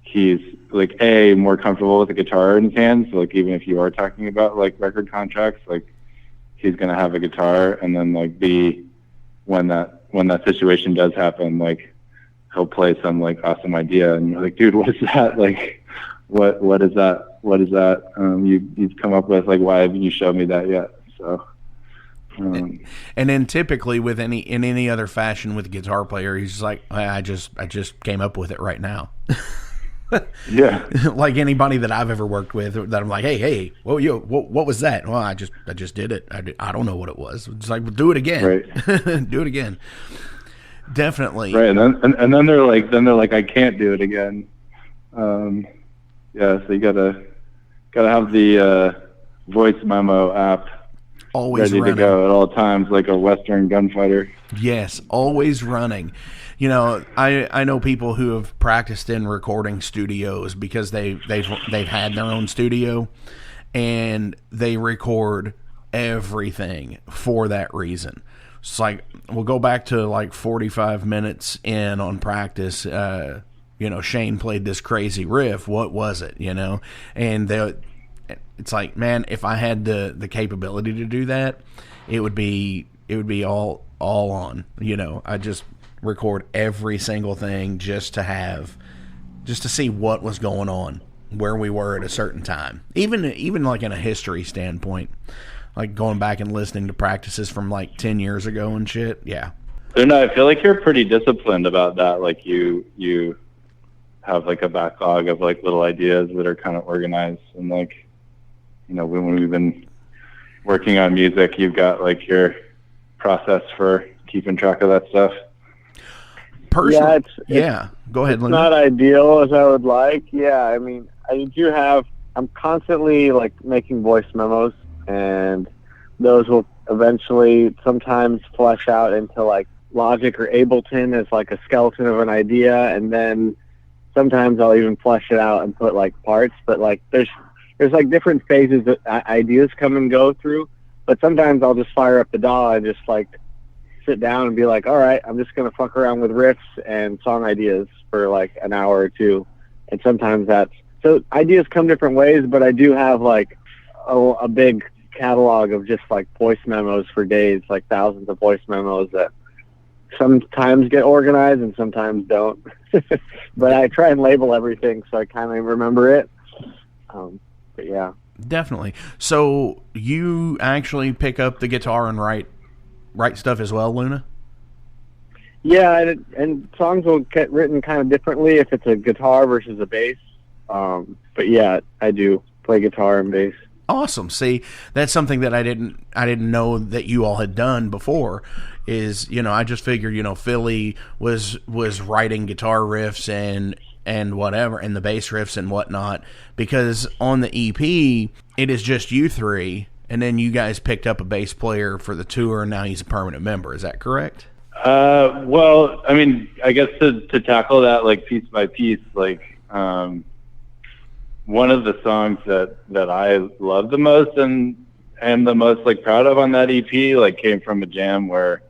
he's like more comfortable with the guitar in his hands. So like even if you are talking about like record contracts, like he's gonna have a guitar, and then like B, when that situation does happen, like he'll play some like awesome idea, and you're like, dude, what is that? Like, what is that? What is that? You've come up with? Like, why haven't you showed me that yet? So. And then typically with in any other fashion with a guitar player, he's just like, I just came up with it right now. Yeah. Like anybody that I've ever worked with, that I'm like, hey, what was that? Well, I just did it. I don't know what it was. It's like, well, do it again. Right. Do it again. Definitely. Right. And then they're like, I can't do it again. Yeah. So you gotta have the voice memo app always ready running. to go at all times, like a Western gunfighter. Yes, always running. You know, I know people who have practiced in recording studios because they've had their own studio, and they record everything for that reason. It's like, we'll go back to like 45 minutes in on practice. You know, Shane played this crazy riff. What was it? You know, and it's like, man, if I had the capability to do that, it would be all on. You know, I just record every single thing just to see what was going on, where we were at a certain time. Even like in a history standpoint, like going back and listening to practices from like 10 years ago and shit. Yeah. I feel like you're pretty disciplined about that. Like you have like a backlog of like little ideas that are kind of organized, and like, you know, when we've been working on music, you've got like your process for keeping track of that stuff. Personally, go ahead, Luna. Not ideal as I would like. Yeah, I mean, I'm constantly like making voice memos, and those will eventually sometimes flesh out into like Logic or Ableton as like a skeleton of an idea, and then sometimes I'll even flesh it out and put like parts. But like there's like different phases that ideas come and go through, but sometimes I'll just fire up the DAW and just like sit down and be like, all right, I'm just going to fuck around with riffs and song ideas for like an hour or two. And sometimes so ideas come different ways, but I do have like a big catalog of just like voice memos for days, like thousands of voice memos that sometimes get organized and sometimes don't. But I try and label everything so I kind of remember it. But yeah. Definitely. So you actually pick up the guitar and write stuff as well, Luna? Yeah, and songs will get written kind of differently if it's a guitar versus a bass. But yeah, I do play guitar and bass. Awesome. See, that's something that I didn't know that you all had done before. Is, you know, I just figured, you know, Philly was writing guitar riffs and whatever, and the bass riffs and whatnot, because on the EP it is just you three, and then you guys picked up a bass player for the tour, and now he's a permanent member. Is that correct? Well, I mean, I guess to tackle that like piece by piece, like one of the songs that I love the most and the most like proud of on that EP like came from a jam where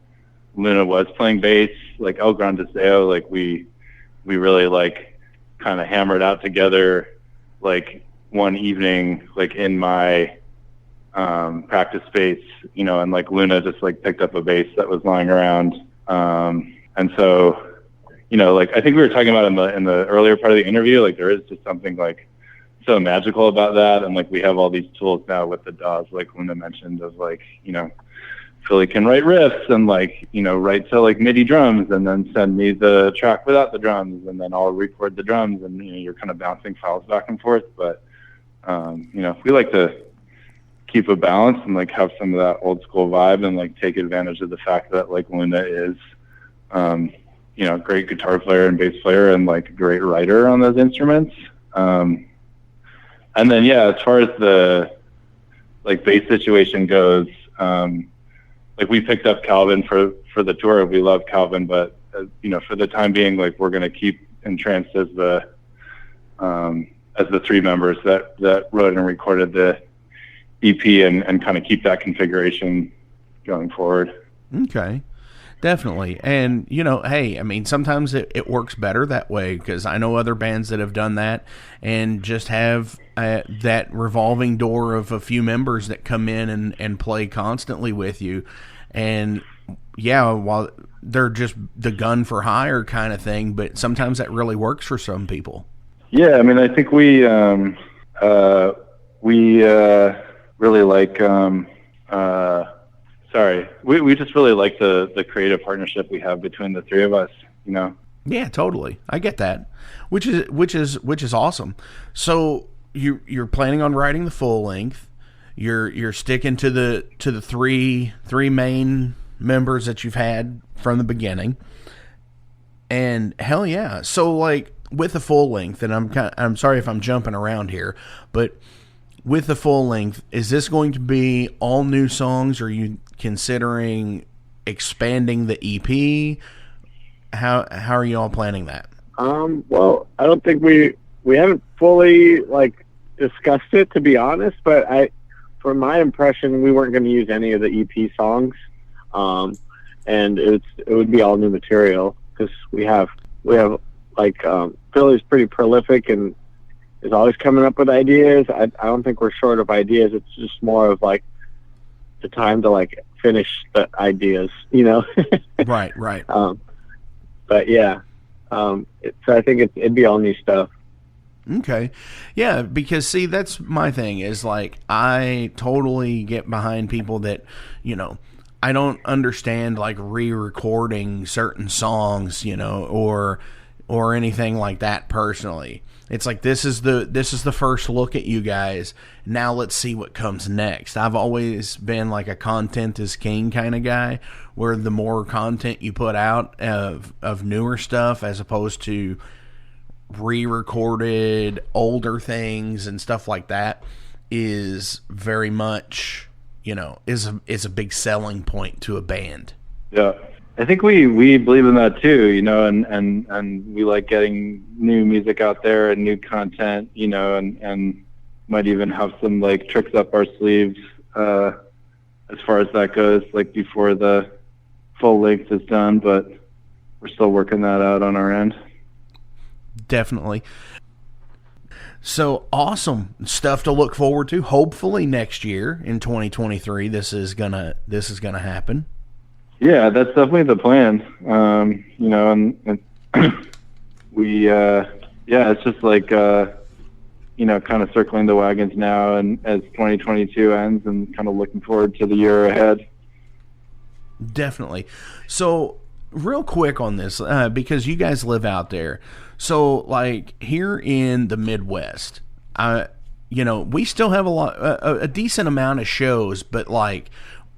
Luna was playing bass, like El Gran Deseo. Like we really like kind of hammered out together like one evening, like in my practice space, you know, and like Luna just like picked up a bass that was lying around. And so, you know, like I think we were talking about in the earlier part of the interview, like there is just something like so magical about that. And like we have all these tools now with the DAWs, like Luna mentioned, of like, you know, Philly can write riffs and like, you know, write to like MIDI drums and then send me the track without the drums, and then I'll record the drums, and you know, you're kind of bouncing files back and forth. But you know, we like to keep a balance and like have some of that old school vibe and like take advantage of the fact that like Luna is you know, a great guitar player and bass player and like a great writer on those instruments. And then yeah, as far as the like bass situation goes, like we picked up Calvin for the tour. We love Calvin, but you know, for the time being, like we're gonna keep Intranced as the three members that wrote and recorded the EP and kind of keep that configuration going forward. Okay, definitely. And you know, hey, I mean, sometimes it works better that way, because I know other bands that have done that and just have that revolving door of a few members that come in and play constantly with you. And yeah, while they're just the gun for hire kind of thing, but sometimes that really works for some people. Yeah, I mean, I think we really like. We just really like the creative partnership we have between the three of us. You know. Yeah, totally. I get that, which is awesome. So you're planning on writing the full length. You're sticking to the three main members that you've had from the beginning, and hell yeah. So like with the full length, and I'm sorry if I'm jumping around here, but with the full length, is this going to be all new songs? Or are you considering expanding the EP? How are you all planning that? Well, I don't think we haven't fully like discussed it, to be honest, but from my impression, we weren't going to use any of the EP songs. And it would be all new material, because we have like Billy's pretty prolific and is always coming up with ideas. I don't think we're short of ideas. It's just more of like the time to like finish the ideas, you know? Right. But yeah, so I think it'd be all new stuff. Okay. Yeah, because see, that's my thing is like, I totally get behind people that, you know, I don't understand like re-recording certain songs, you know, or anything like that personally. It's like, this is the first look at you guys. Now let's see what comes next. I've always been like a content is king kind of guy, where the more content you put out of newer stuff as opposed to re-recorded older things and stuff like that is very much, you know, is a big selling point to a band. Yeah. I think we believe in that too, you know, and we like getting new music out there and new content, you know, and might even have some like tricks up our sleeves as far as that goes, like before the full length is done, but we're still working that out on our end. Definitely. So awesome stuff to look forward to. Hopefully next year in 2023, this is gonna happen. Yeah, that's definitely the plan. You know, and we, it's just like, you know, kind of circling the wagons now, and as 2022 ends, and kind of looking forward to the year ahead. Definitely. So real quick on this, because you guys live out there. So like here in the Midwest, you know, we still have a decent amount of shows, but like,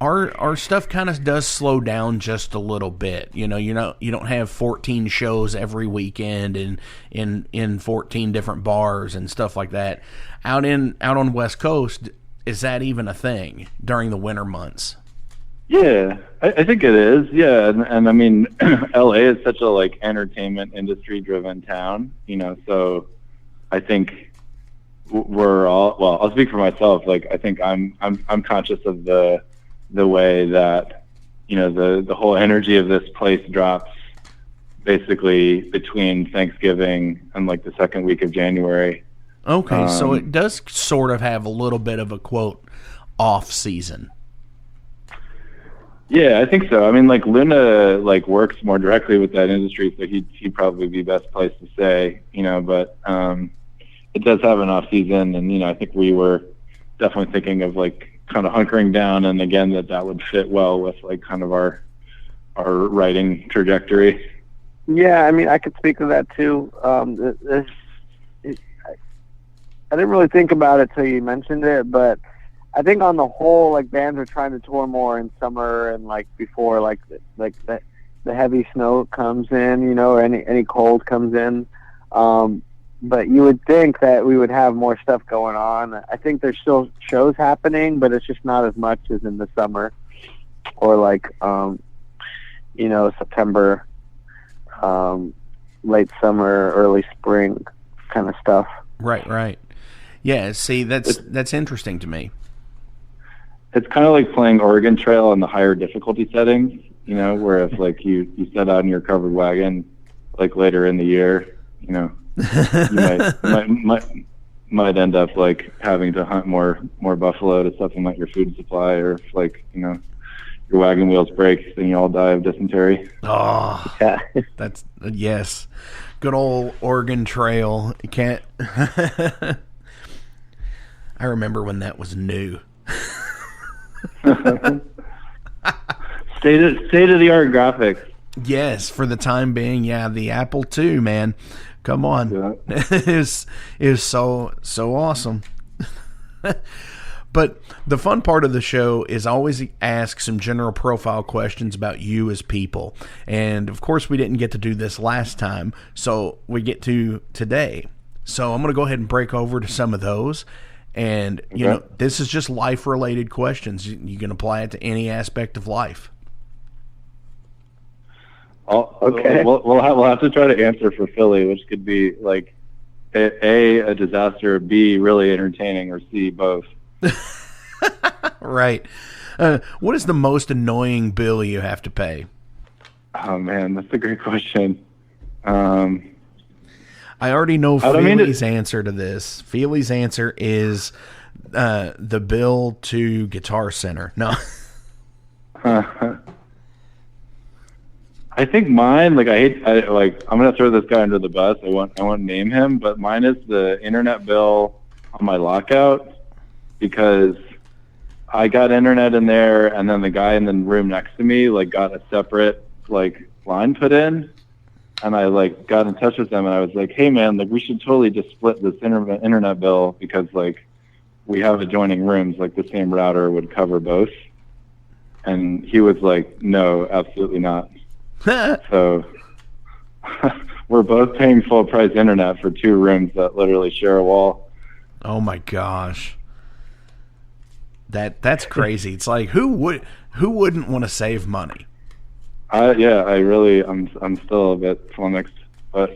our stuff kind of does slow down just a little bit. You know, you don't have 14 shows every weekend in 14 different bars and stuff like that. Out on West Coast, is that even a thing during the winter months? Yeah, I think it is. Yeah, and I mean, LA is such a like entertainment industry driven town, you know, so I think we're all, well, I'll speak for myself. Like, I think I'm conscious of the way that, you know, the whole energy of this place drops basically between Thanksgiving and like the second week of January. Okay, so it does sort of have a little bit of a quote off season. Yeah, I think so. I mean, like Luna like works more directly with that industry, so he'd probably be best placed to say, you know, but it does have an off season, and you know, I think we were definitely thinking of like kind of hunkering down, and again that would fit well with like kind of our writing trajectory. Yeah, I mean, I could speak to that too. I didn't really think about it till you mentioned it, but I think on the whole, like bands are trying to tour more in summer and like before like the heavy snow comes in, you know, or any cold comes in. But you would think that we would have more stuff going on. I think there's still shows happening, but it's just not as much as in the summer or like, you know, September, late summer, early spring kind of stuff. Right. Yeah, see, that's interesting to me. It's kind of like playing Oregon Trail in the higher difficulty settings, you know, where if like you set out in your covered wagon like later in the year, you know, you might end up like having to hunt more buffalo to supplement your food supply, or if like, you know, your wagon wheels break, then you all die of dysentery. Oh, Yeah. that's yes. Good old Oregon Trail. You can't. I remember when that was new. State of the art graphics. Yes, for the time being, yeah. The Apple II, man. Come on, Yeah. it is so awesome. But the fun part of the show is I always ask some general profile questions about you as people. And of course, we didn't get to do this last time, so we get to today. So I'm going to go ahead and break over to some of those. And, you know, this is just life-related questions. You can apply it to any aspect of life. Okay. We'll have to try to answer for Philly, which could be like A, a disaster, B, really entertaining, or C, both. Right. What is the most annoying bill you have to pay? Oh, man, that's a great question. I already know Feely's answer to this. Feely's answer is the bill to Guitar Center. No. I think mine, like I'm gonna throw this guy under the bus. I won't name him, but mine is the internet bill on my lockout, because I got internet in there, and then the guy in the room next to me like got a separate like line put in, and I like got in touch with them, and I was like, hey man, like we should totally just split this internet bill, because like we have adjoining rooms, like the same router would cover both. And he was like, no, absolutely not. So we're both paying full price internet for 2 rooms that literally share a wall. Oh my gosh. That's crazy. It's like who wouldn't want to save money? I'm still a bit flummoxed, but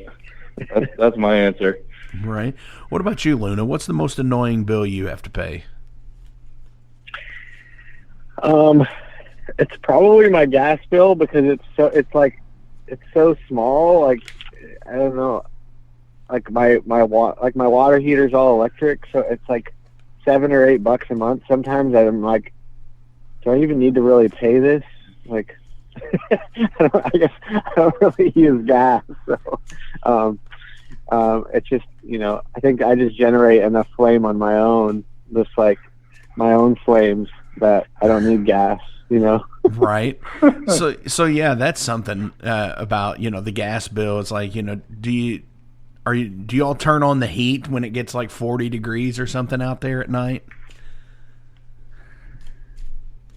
that's my answer. Right. What about you, Luna? What's the most annoying bill you have to pay? It's probably my gas bill, because it's so small. Like, I don't know. Like my water heater's all electric, so it's like $7 or $8 a month. Sometimes I'm like, do I even need to really pay this? Like, I guess I don't really use gas, so it's just, you know, I think I just generate enough flame on my own, just like my own flames, that I don't need gas. You know, right? So yeah, that's something about, you know, the gas bill. It's like, you know, do you all turn on the heat when it gets like 40 degrees or something out there at night?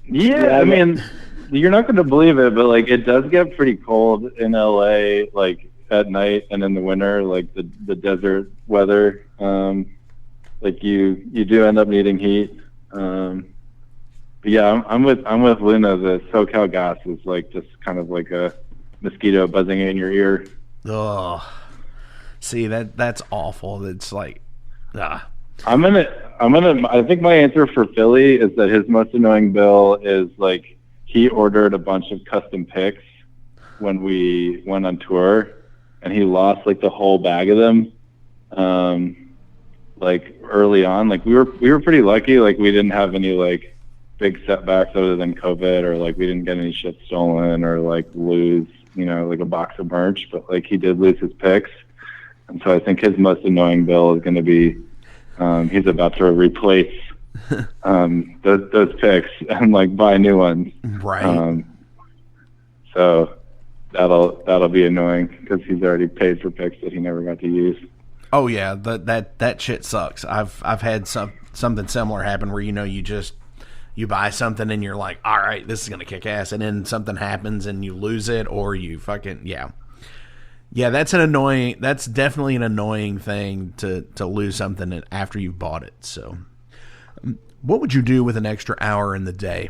Yeah, I mean, you're not going to believe it, but like it does get pretty cold in LA, like at night and in the winter, like the desert weather. Like you do end up needing heat. But yeah, I'm with Luna. The SoCal gas is like just kind of like a mosquito buzzing in your ear. Oh, see that's awful. It's like, I think my answer for Philly is that his most annoying bill is like he ordered a bunch of custom picks when we went on tour, and he lost like the whole bag of them. Like early on, like we were pretty lucky. Like we didn't have any like big setbacks other than COVID, or like we didn't get any shit stolen or like lose, you know, like a box of merch, but like he did lose his picks. And so I think his most annoying bill is going to be he's about to replace those picks and like buy new ones. Right. So that'll be annoying, because he's already paid for picks that he never got to use. Oh yeah, that shit sucks. I've had something similar happen where, you know, you buy something and you're like, all right, this is going to kick ass. And then something happens and you lose it, or you fucking, yeah. Yeah, that's definitely an annoying thing to lose something after you've bought it. So what would you do with an extra hour in the day?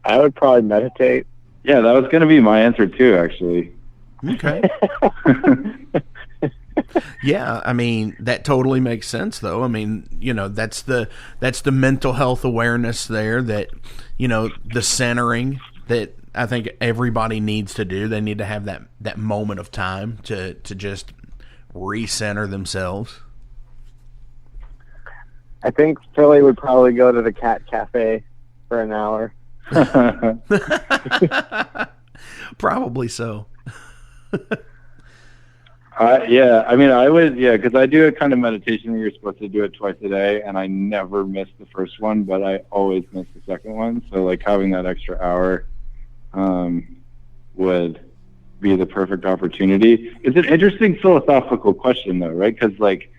I would probably meditate. Yeah, that was going to be my answer too, actually. Okay. Yeah, I mean, that totally makes sense, though. I mean, you know, that's the mental health awareness there, that, you know, the centering that I think everybody needs to do. They need to have that moment of time to just recenter themselves. I think Philly would probably go to the cat cafe for an hour. Probably so. Yeah, I mean, I would, yeah, because I do a kind of meditation where you're supposed to do it twice a day, and I never miss the first one, but I always miss the second one. So, like, having that extra hour would be the perfect opportunity. It's an interesting philosophical question, though, right? Because, like,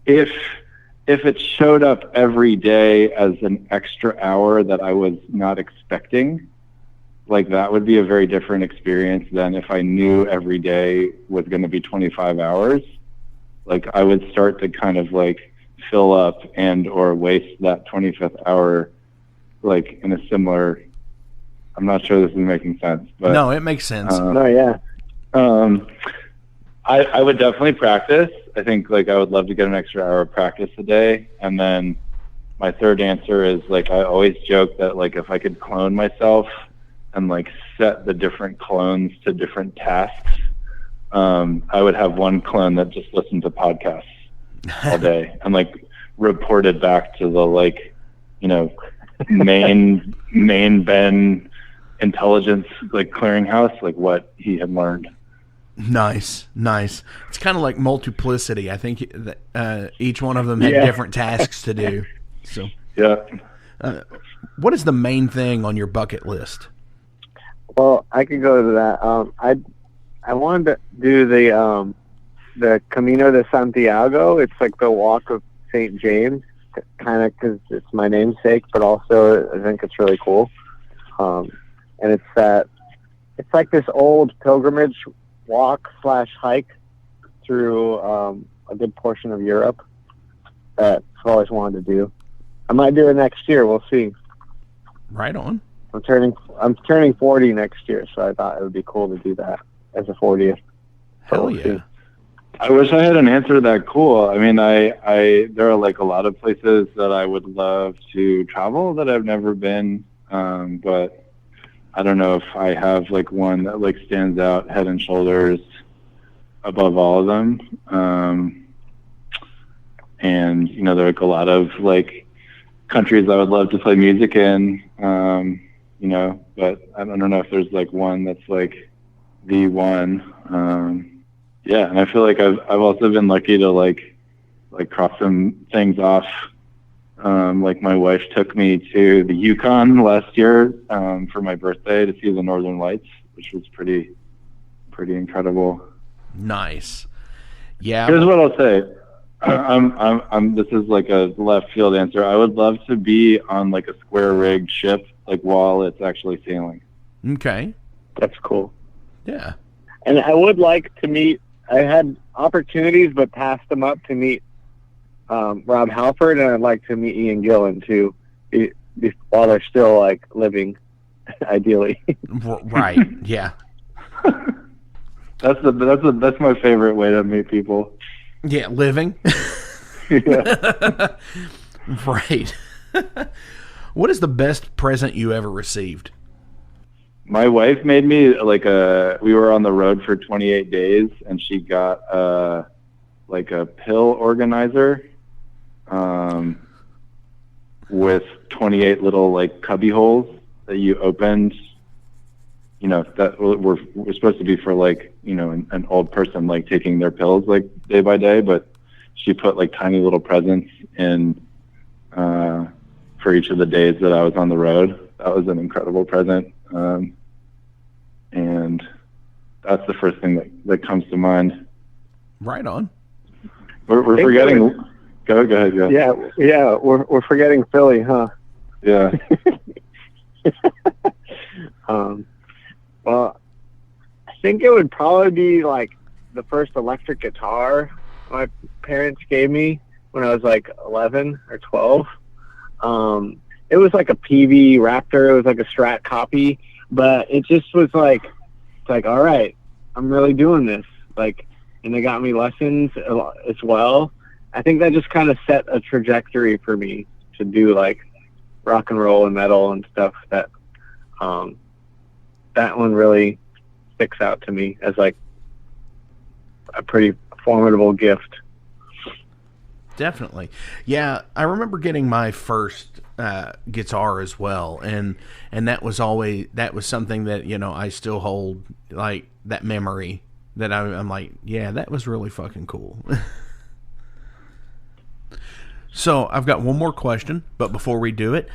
if it showed up every day as an extra hour that I was not expecting, like, that would be a very different experience than if I knew every day was going to be 25 hours. Like, I would start to kind of, like, fill up and or waste that 25th hour, like, in a similar... I'm not sure this is making sense, but... No, it makes sense. No, yeah. I would definitely practice. I think, like, I would love to get an extra hour of practice a day. And then my third answer is, like, I always joke that, like, if I could clone myself and, like, set the different clones to different tasks, I would have one clone that just listened to podcasts all day and, like, reported back to the, like, you know, main Ben intelligence, like, clearinghouse, like, what he had learned. Nice. It's kind of like multiplicity. I think that each one of them had different tasks to do. So, yeah. What is the main thing on your bucket list? Well, I could go to that. I wanted to do the Camino de Santiago. It's like the Walk of St. James, kind of because it's my namesake, but also I think it's really cool. And it's like this old pilgrimage walk/hike through a good portion of Europe that I've always wanted to do. I might do it next year. We'll see. Right on. I'm turning 40 next year, so I thought it would be cool to do that as a 40th. Hell yeah. I wish I had an answer that cool. I mean, there are, like, a lot of places that I would love to travel that I've never been, but I don't know if I have, like, one that, like, stands out head and shoulders above all of them. And, you know, there are, like, a lot of, like, countries I would love to play music in, you know, but I don't know if there's, like, one that's, like, the one. Yeah, and I feel like I've also been lucky to, like cross some things off. Like, my wife took me to the Yukon last year for my birthday to see the Northern Lights, which was pretty incredible. Nice. Yeah. Here's what I'll say. This is like a left field answer. I would love to be on, like, a square rigged ship, like, while it's actually sailing. Okay. That's cool. Yeah. And I would like to meet. I had opportunities, but passed them up to meet Rob Halford, and I'd like to meet Ian Gillan too, while they're still, like, living, ideally. Right. Yeah. That's my favorite way to meet people. Yeah, living. Yeah. Right. What is the best present you ever received? My wife made me, like, we were on the road for 28 days, and she got like a pill organizer with 28 little, like, cubby holes that you opened, you know, that were supposed to be for, like, you know, an old person, like, taking their pills, like, day by day, but she put, like, tiny little presents in for each of the days that I was on the road. That was an incredible present. And that's the first thing that comes to mind. Right on. We're forgetting. Go ahead. Yeah. We're forgetting Philly, huh? Yeah. Well, I think it would probably be, like, the first electric guitar my parents gave me when I was, like, 11 or 12. It was like a PV Raptor. It was like a Strat copy, but it just was like, it's like, all right, I'm really doing this. Like, and they got me lessons as well. I think that just kind of set a trajectory for me to do, like, rock and roll and metal and stuff. That that one really sticks out to me as, like, a pretty formidable gift. Definitely. Yeah, I remember getting my first guitar as well, and that was something that, you know, I still hold, like, that memory that I'm like, yeah, that was really fucking cool. So I've got one more question, but before we do it,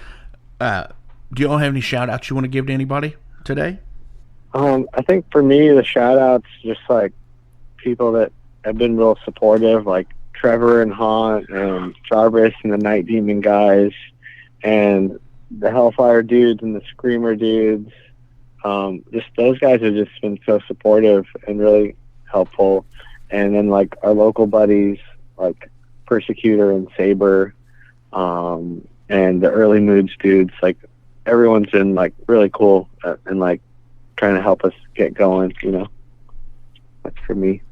do you all have any shout outs you want to give to anybody today? I think for me, the shout outs, just like people that have been real supportive, like Trevor and Haunt and Jarvis and the Night Demon guys and the Hellfire dudes and the Screamer dudes. Just those guys have just been so supportive and really helpful. And then like our local buddies like Persecutor and Saber, and the Early Moods dudes, like everyone's been like really cool and like trying to help us get going, you know. That's for me.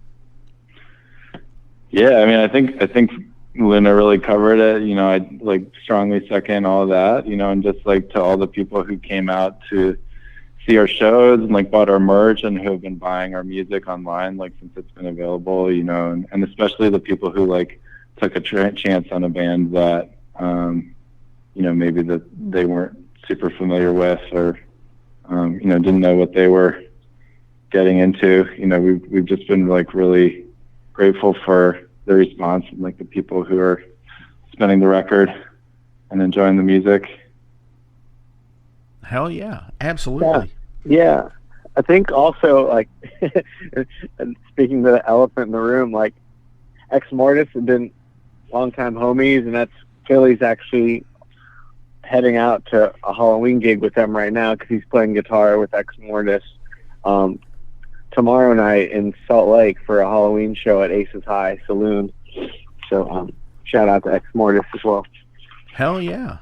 Yeah, I mean, I think Luna really covered it. You know, I like strongly second all of that. You know, and just like to all the people who came out to see our shows and like bought our merch and who have been buying our music online, like since it's been available. You know, and especially the people who like took a chance on a band that, you know, maybe that they weren't super familiar with or, you know, didn't know what they were getting into. You know, we've just been like really grateful for the response and like the people who are spinning the record and enjoying the music. Hell yeah, absolutely. Yeah. I think also like, and speaking to the elephant in the room, like Ex Mortis have been longtime homies, and that's Philly's actually heading out to a Halloween gig with them right now because he's playing guitar with Ex Mortis tomorrow night in Salt Lake for a Halloween show at Aces High Saloon. So shout out to Ex Mortis as well. Hell yeah.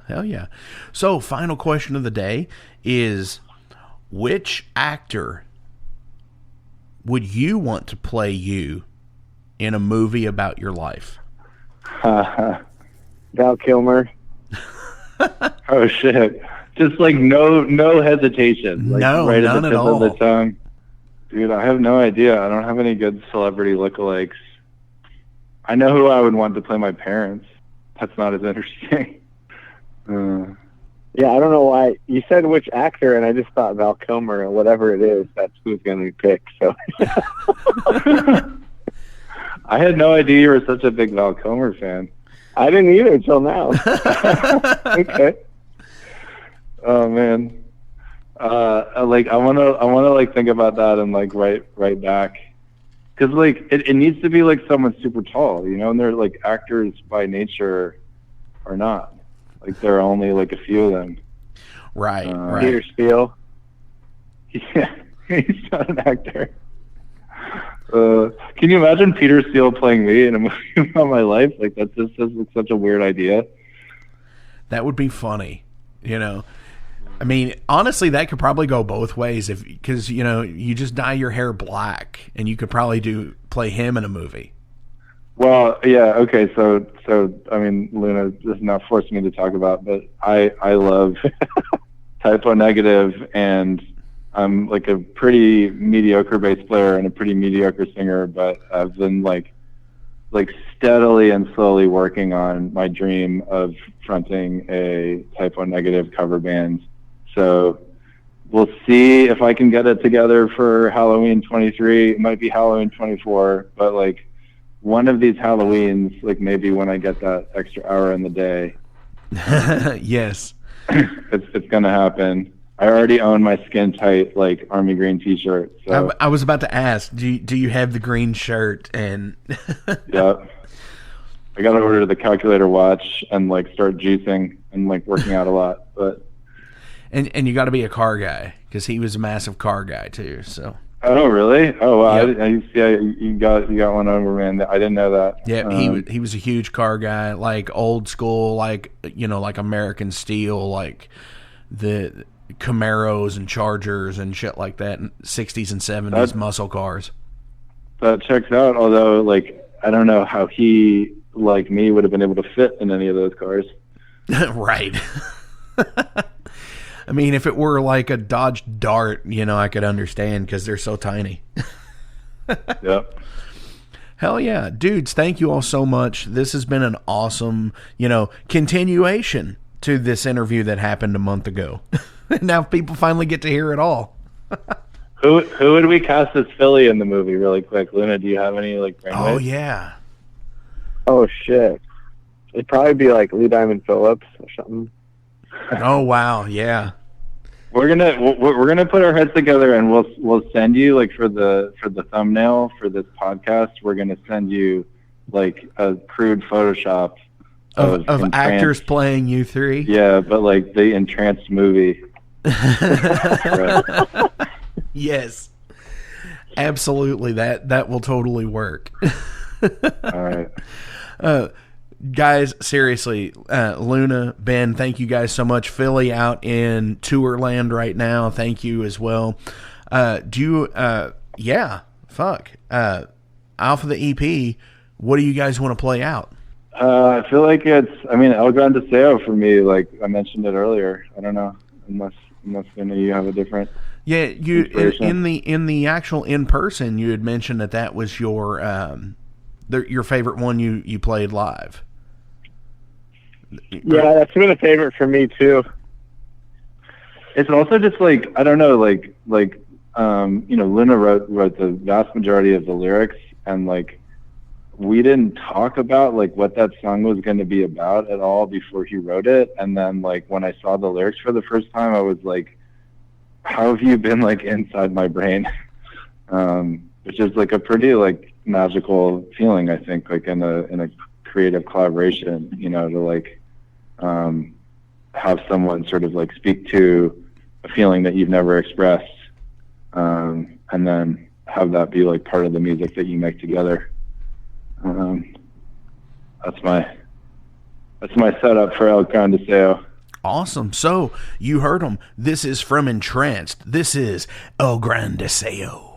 So final question of the day is, which actor would you want to play you in a movie about your life? Val Kilmer. Oh shit! Just like no hesitation. Like, no, right none at the at tip all. of the tongue. Dude, I have no idea. I don't have any good celebrity lookalikes. I know who I would want to play my parents. That's not as interesting. Yeah, I don't know why you said which actor, and I just thought Val Kilmer, or whatever it is, that's who's going to be picked. So I had no idea you were such a big Val Kilmer fan. I didn't either until now. Okay. Oh man. Like I wanna like think about that and like write back, because like it needs to be like someone super tall, you know, and they're like actors by nature are not. Like there are only like a few of them. Right. Peter Steele. Yeah, he's not an actor. Can you imagine Peter Steele playing me in a movie about my life? Like that's just such a weird idea. That would be funny, you know. I mean, honestly, that could probably go both ways, because you know, you just dye your hair black, and you could probably play him in a movie. Well, yeah, okay, so I mean, Luna, this is not forcing me to talk about, but I love Typo Negative, and I'm like a pretty mediocre bass player and a pretty mediocre singer, but I've been like steadily and slowly working on my dream of fronting a Typo Negative cover band. So we'll see if I can get it together for Halloween 23. It might be Halloween 24, but like one of these Halloweens, like maybe when I get that extra hour in the day. Yes. It's going to happen. I already own my skin tight like army green t-shirt. So I was about to ask, do you have the green shirt? And yeah, I got to order the calculator watch and like start juicing and like working out a lot. But and you got to be a car guy, because he was a massive car guy too. So. Oh really? Oh wow! Yep. You got one over, man. I didn't know that. Yeah, he was a huge car guy, like old school, like, you know, like American steel, like the Camaros and Chargers and shit like that, 60s and 70s muscle cars. That checks out. Although, like, I don't know how he, like me, would have been able to fit in any of those cars. Right. I mean, if it were like a Dodge Dart, you know, I could understand, because they're so tiny. Yep. Hell yeah. Dudes, thank you all so much. This has been an awesome, continuation to this interview that happened a month ago. Now people finally get to hear it all. Who would we cast as Philly in the movie really quick? Luna, do you have any Oh, yeah. Oh, shit. It'd probably be like Lee Diamond Phillips or something. Oh, wow. Yeah. We're gonna put our heads together and we'll send you for the thumbnail for this podcast. We're gonna send you a crude Photoshop of actors playing you three. Yeah, but the Entranced movie. Yes, absolutely. That will totally work. All right. Guys, seriously, Luna, Ben, thank you guys so much. Philly out in tour land right now. Thank you as well. Off of the EP, what do you guys want to play out? I feel like El Grande Deseo for me, I mentioned it earlier. I don't know, unless you have a different. Yeah, in the actual in person, you had mentioned that was your favorite one you played live. Yeah, that's been a favorite for me too. It's also just I don't know, Luna wrote the vast majority of the lyrics, and we didn't talk about what that song was going to be about at all before he wrote it. And then when I saw the lyrics for the first time, I was like, how have you been inside my brain? Which is a pretty magical feeling, I think, in a creative collaboration, to have someone sort of speak to a feeling that you've never expressed, and then have that be part of the music that you make together. That's my setup for El Grande Deseo. Awesome. So you heard them. This is from Entranced. This is El Grande Deseo.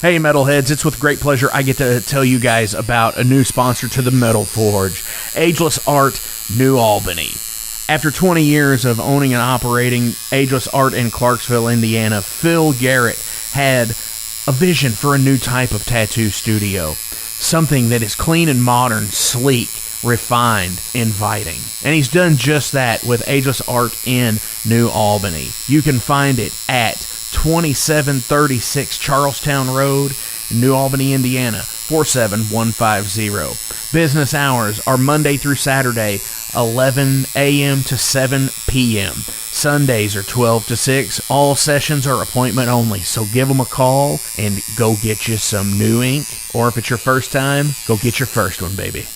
Hey, Metalheads, it's with great pleasure I get to tell you guys about a new sponsor to the Metal Forge, Ageless Art, New Albany. After 20 years of owning and operating Ageless Art in Clarksville, Indiana, Phil Garrett had a vision for a new type of tattoo studio. Something that is clean and modern, sleek, refined, inviting. And he's done just that with Ageless Art in New Albany. You can find it at 2736 Charlestown Road, New Albany, Indiana, 47150. Business hours are Monday through Saturday, 11 a.m. to 7 p.m. Sundays are 12 to 6. All sessions are appointment only, so give them a call and go get you some new ink. Or if it's your first time, go get your first one, baby.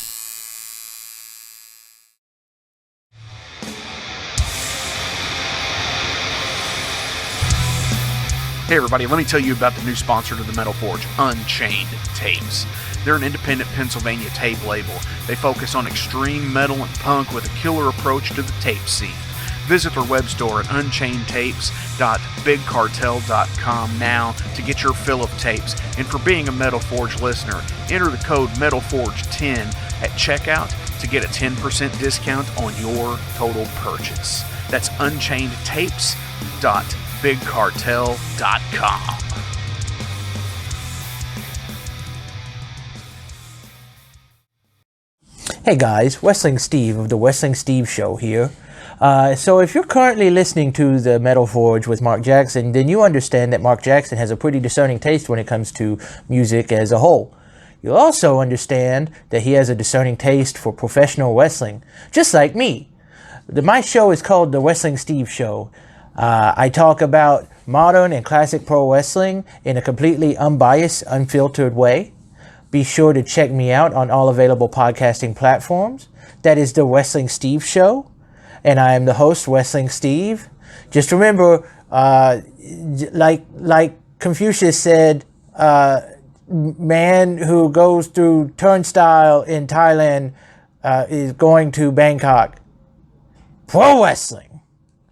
Hey everybody, let me tell you about the new sponsor to the Metal Forge, Unchained Tapes. They're an independent Pennsylvania tape label. They focus on extreme metal and punk with a killer approach to the tape scene. Visit their web store at unchainedtapes.bigcartel.com now to get your fill of tapes. And for being a Metal Forge listener, enter the code METALFORGE10 at checkout to get a 10% discount on your total purchase. That's unchainedtapes.bigcartel.com. Hey guys, Wrestling Steve of the Wrestling Steve Show here. So if you're currently listening to the Metal Forge with Mark Jackson, then you understand that Mark Jackson has a pretty discerning taste when it comes to music as a whole. You'll also understand that he has a discerning taste for professional wrestling, just like me. My show is called the Wrestling Steve Show. I talk about modern and classic pro wrestling in a completely unbiased, unfiltered way. Be sure to check me out on all available podcasting platforms. That is the Wrestling Steve Show. And I am the host, Wrestling Steve. Just remember, like Confucius said, man who goes through turnstile in Thailand is going to Bangkok. Pro wrestling.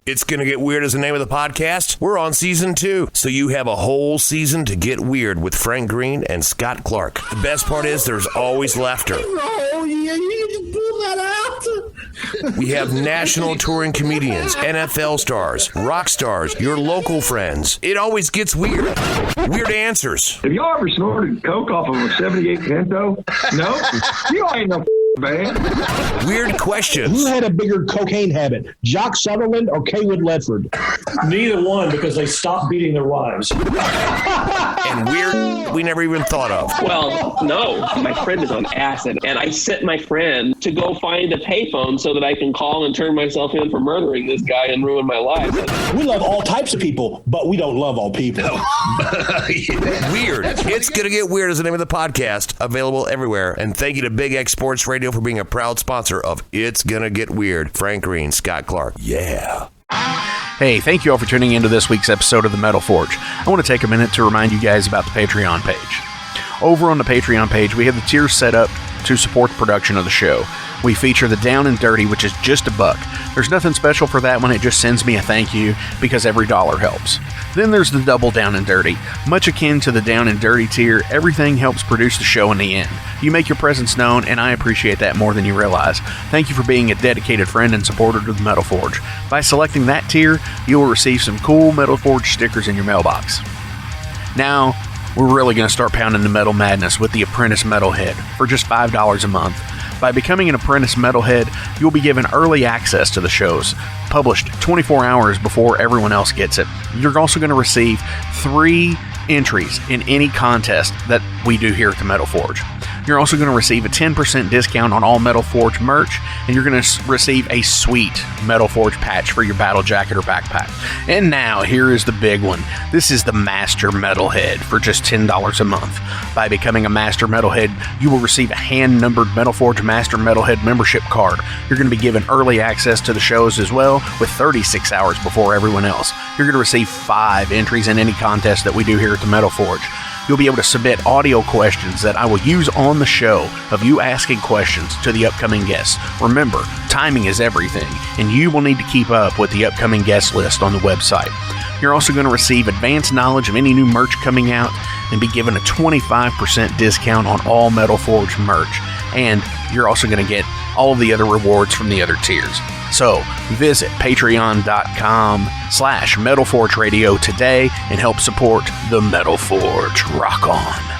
It's Gonna Get Weird is the name of the podcast. We're on season 2, so you have a whole season to get weird with Frank Green and Scott Clark. The best part is there's always laughter. Oh, yeah, you just pull that out. We have national touring comedians, NFL stars, rock stars, your local friends. It always gets weird. Weird answers. Have y'all ever snorted coke off of a 78 Pinto? No? You ain't no man. Weird questions. Who had a bigger cocaine habit, Jock Sutherland or Kaywood Ledford? Neither one, because they stopped beating their wives. And weird we never even thought of. Well, no. My friend is on acid, and I sent my friend to go find a payphone so that I can call and turn myself in for murdering this guy and ruin my life. We love all types of people, but we don't love all people. Weird. It's Gonna Get Weird is the name of the podcast, available everywhere. And thank you to Big X Sports Radio for being a proud sponsor of It's Gonna Get Weird. Frank Green, Scott Clark. Yeah. Hey, thank you all for tuning into this week's episode of the Metal Forge. I want to take a minute to remind you guys about the Patreon page. Over on the Patreon page, we have the tiers set up to support the production of the show. We feature the Down and Dirty, which is just $1. There's nothing special for that one, it just sends me a thank you because every dollar helps. Then there's the Double Down and Dirty. Much akin to the Down and Dirty tier, everything helps produce the show in the end. You make your presence known, and I appreciate that more than you realize. Thank you for being a dedicated friend and supporter to the Metal Forge. By selecting that tier, you will receive some cool Metal Forge stickers in your mailbox. Now, we're really going to start pounding the metal madness with the Apprentice Metalhead for just $5 a month. By becoming an Apprentice Metalhead, you'll be given early access to the shows, published 24 hours before everyone else gets it. You're also going to receive 3 entries in any contest that we do here at the Metal Forge. You're also going to receive a 10% discount on all Metal Forge merch, and you're going to receive a sweet Metal Forge patch for your battle jacket or backpack. And now, here is the big one. This is the Master Metalhead for just $10 a month. By becoming a Master Metalhead, you will receive a hand-numbered Metal Forge Master Metalhead membership card. You're going to be given early access to the shows as well, with 36 hours before everyone else. You're going to receive 5 entries in any contest that we do here at the Metal Forge. You'll be able to submit audio questions that I will use on the show of you asking questions to the upcoming guests. Remember, timing is everything, and you will need to keep up with the upcoming guest list on the website. You're also going to receive advanced knowledge of any new merch coming out, and be given a 25% discount on all Metal Forge merch. And you're also going to get all of the other rewards from the other tiers. So visit patreon.com/Metal Forge Radio today and help support the Metal Forge. Rock on.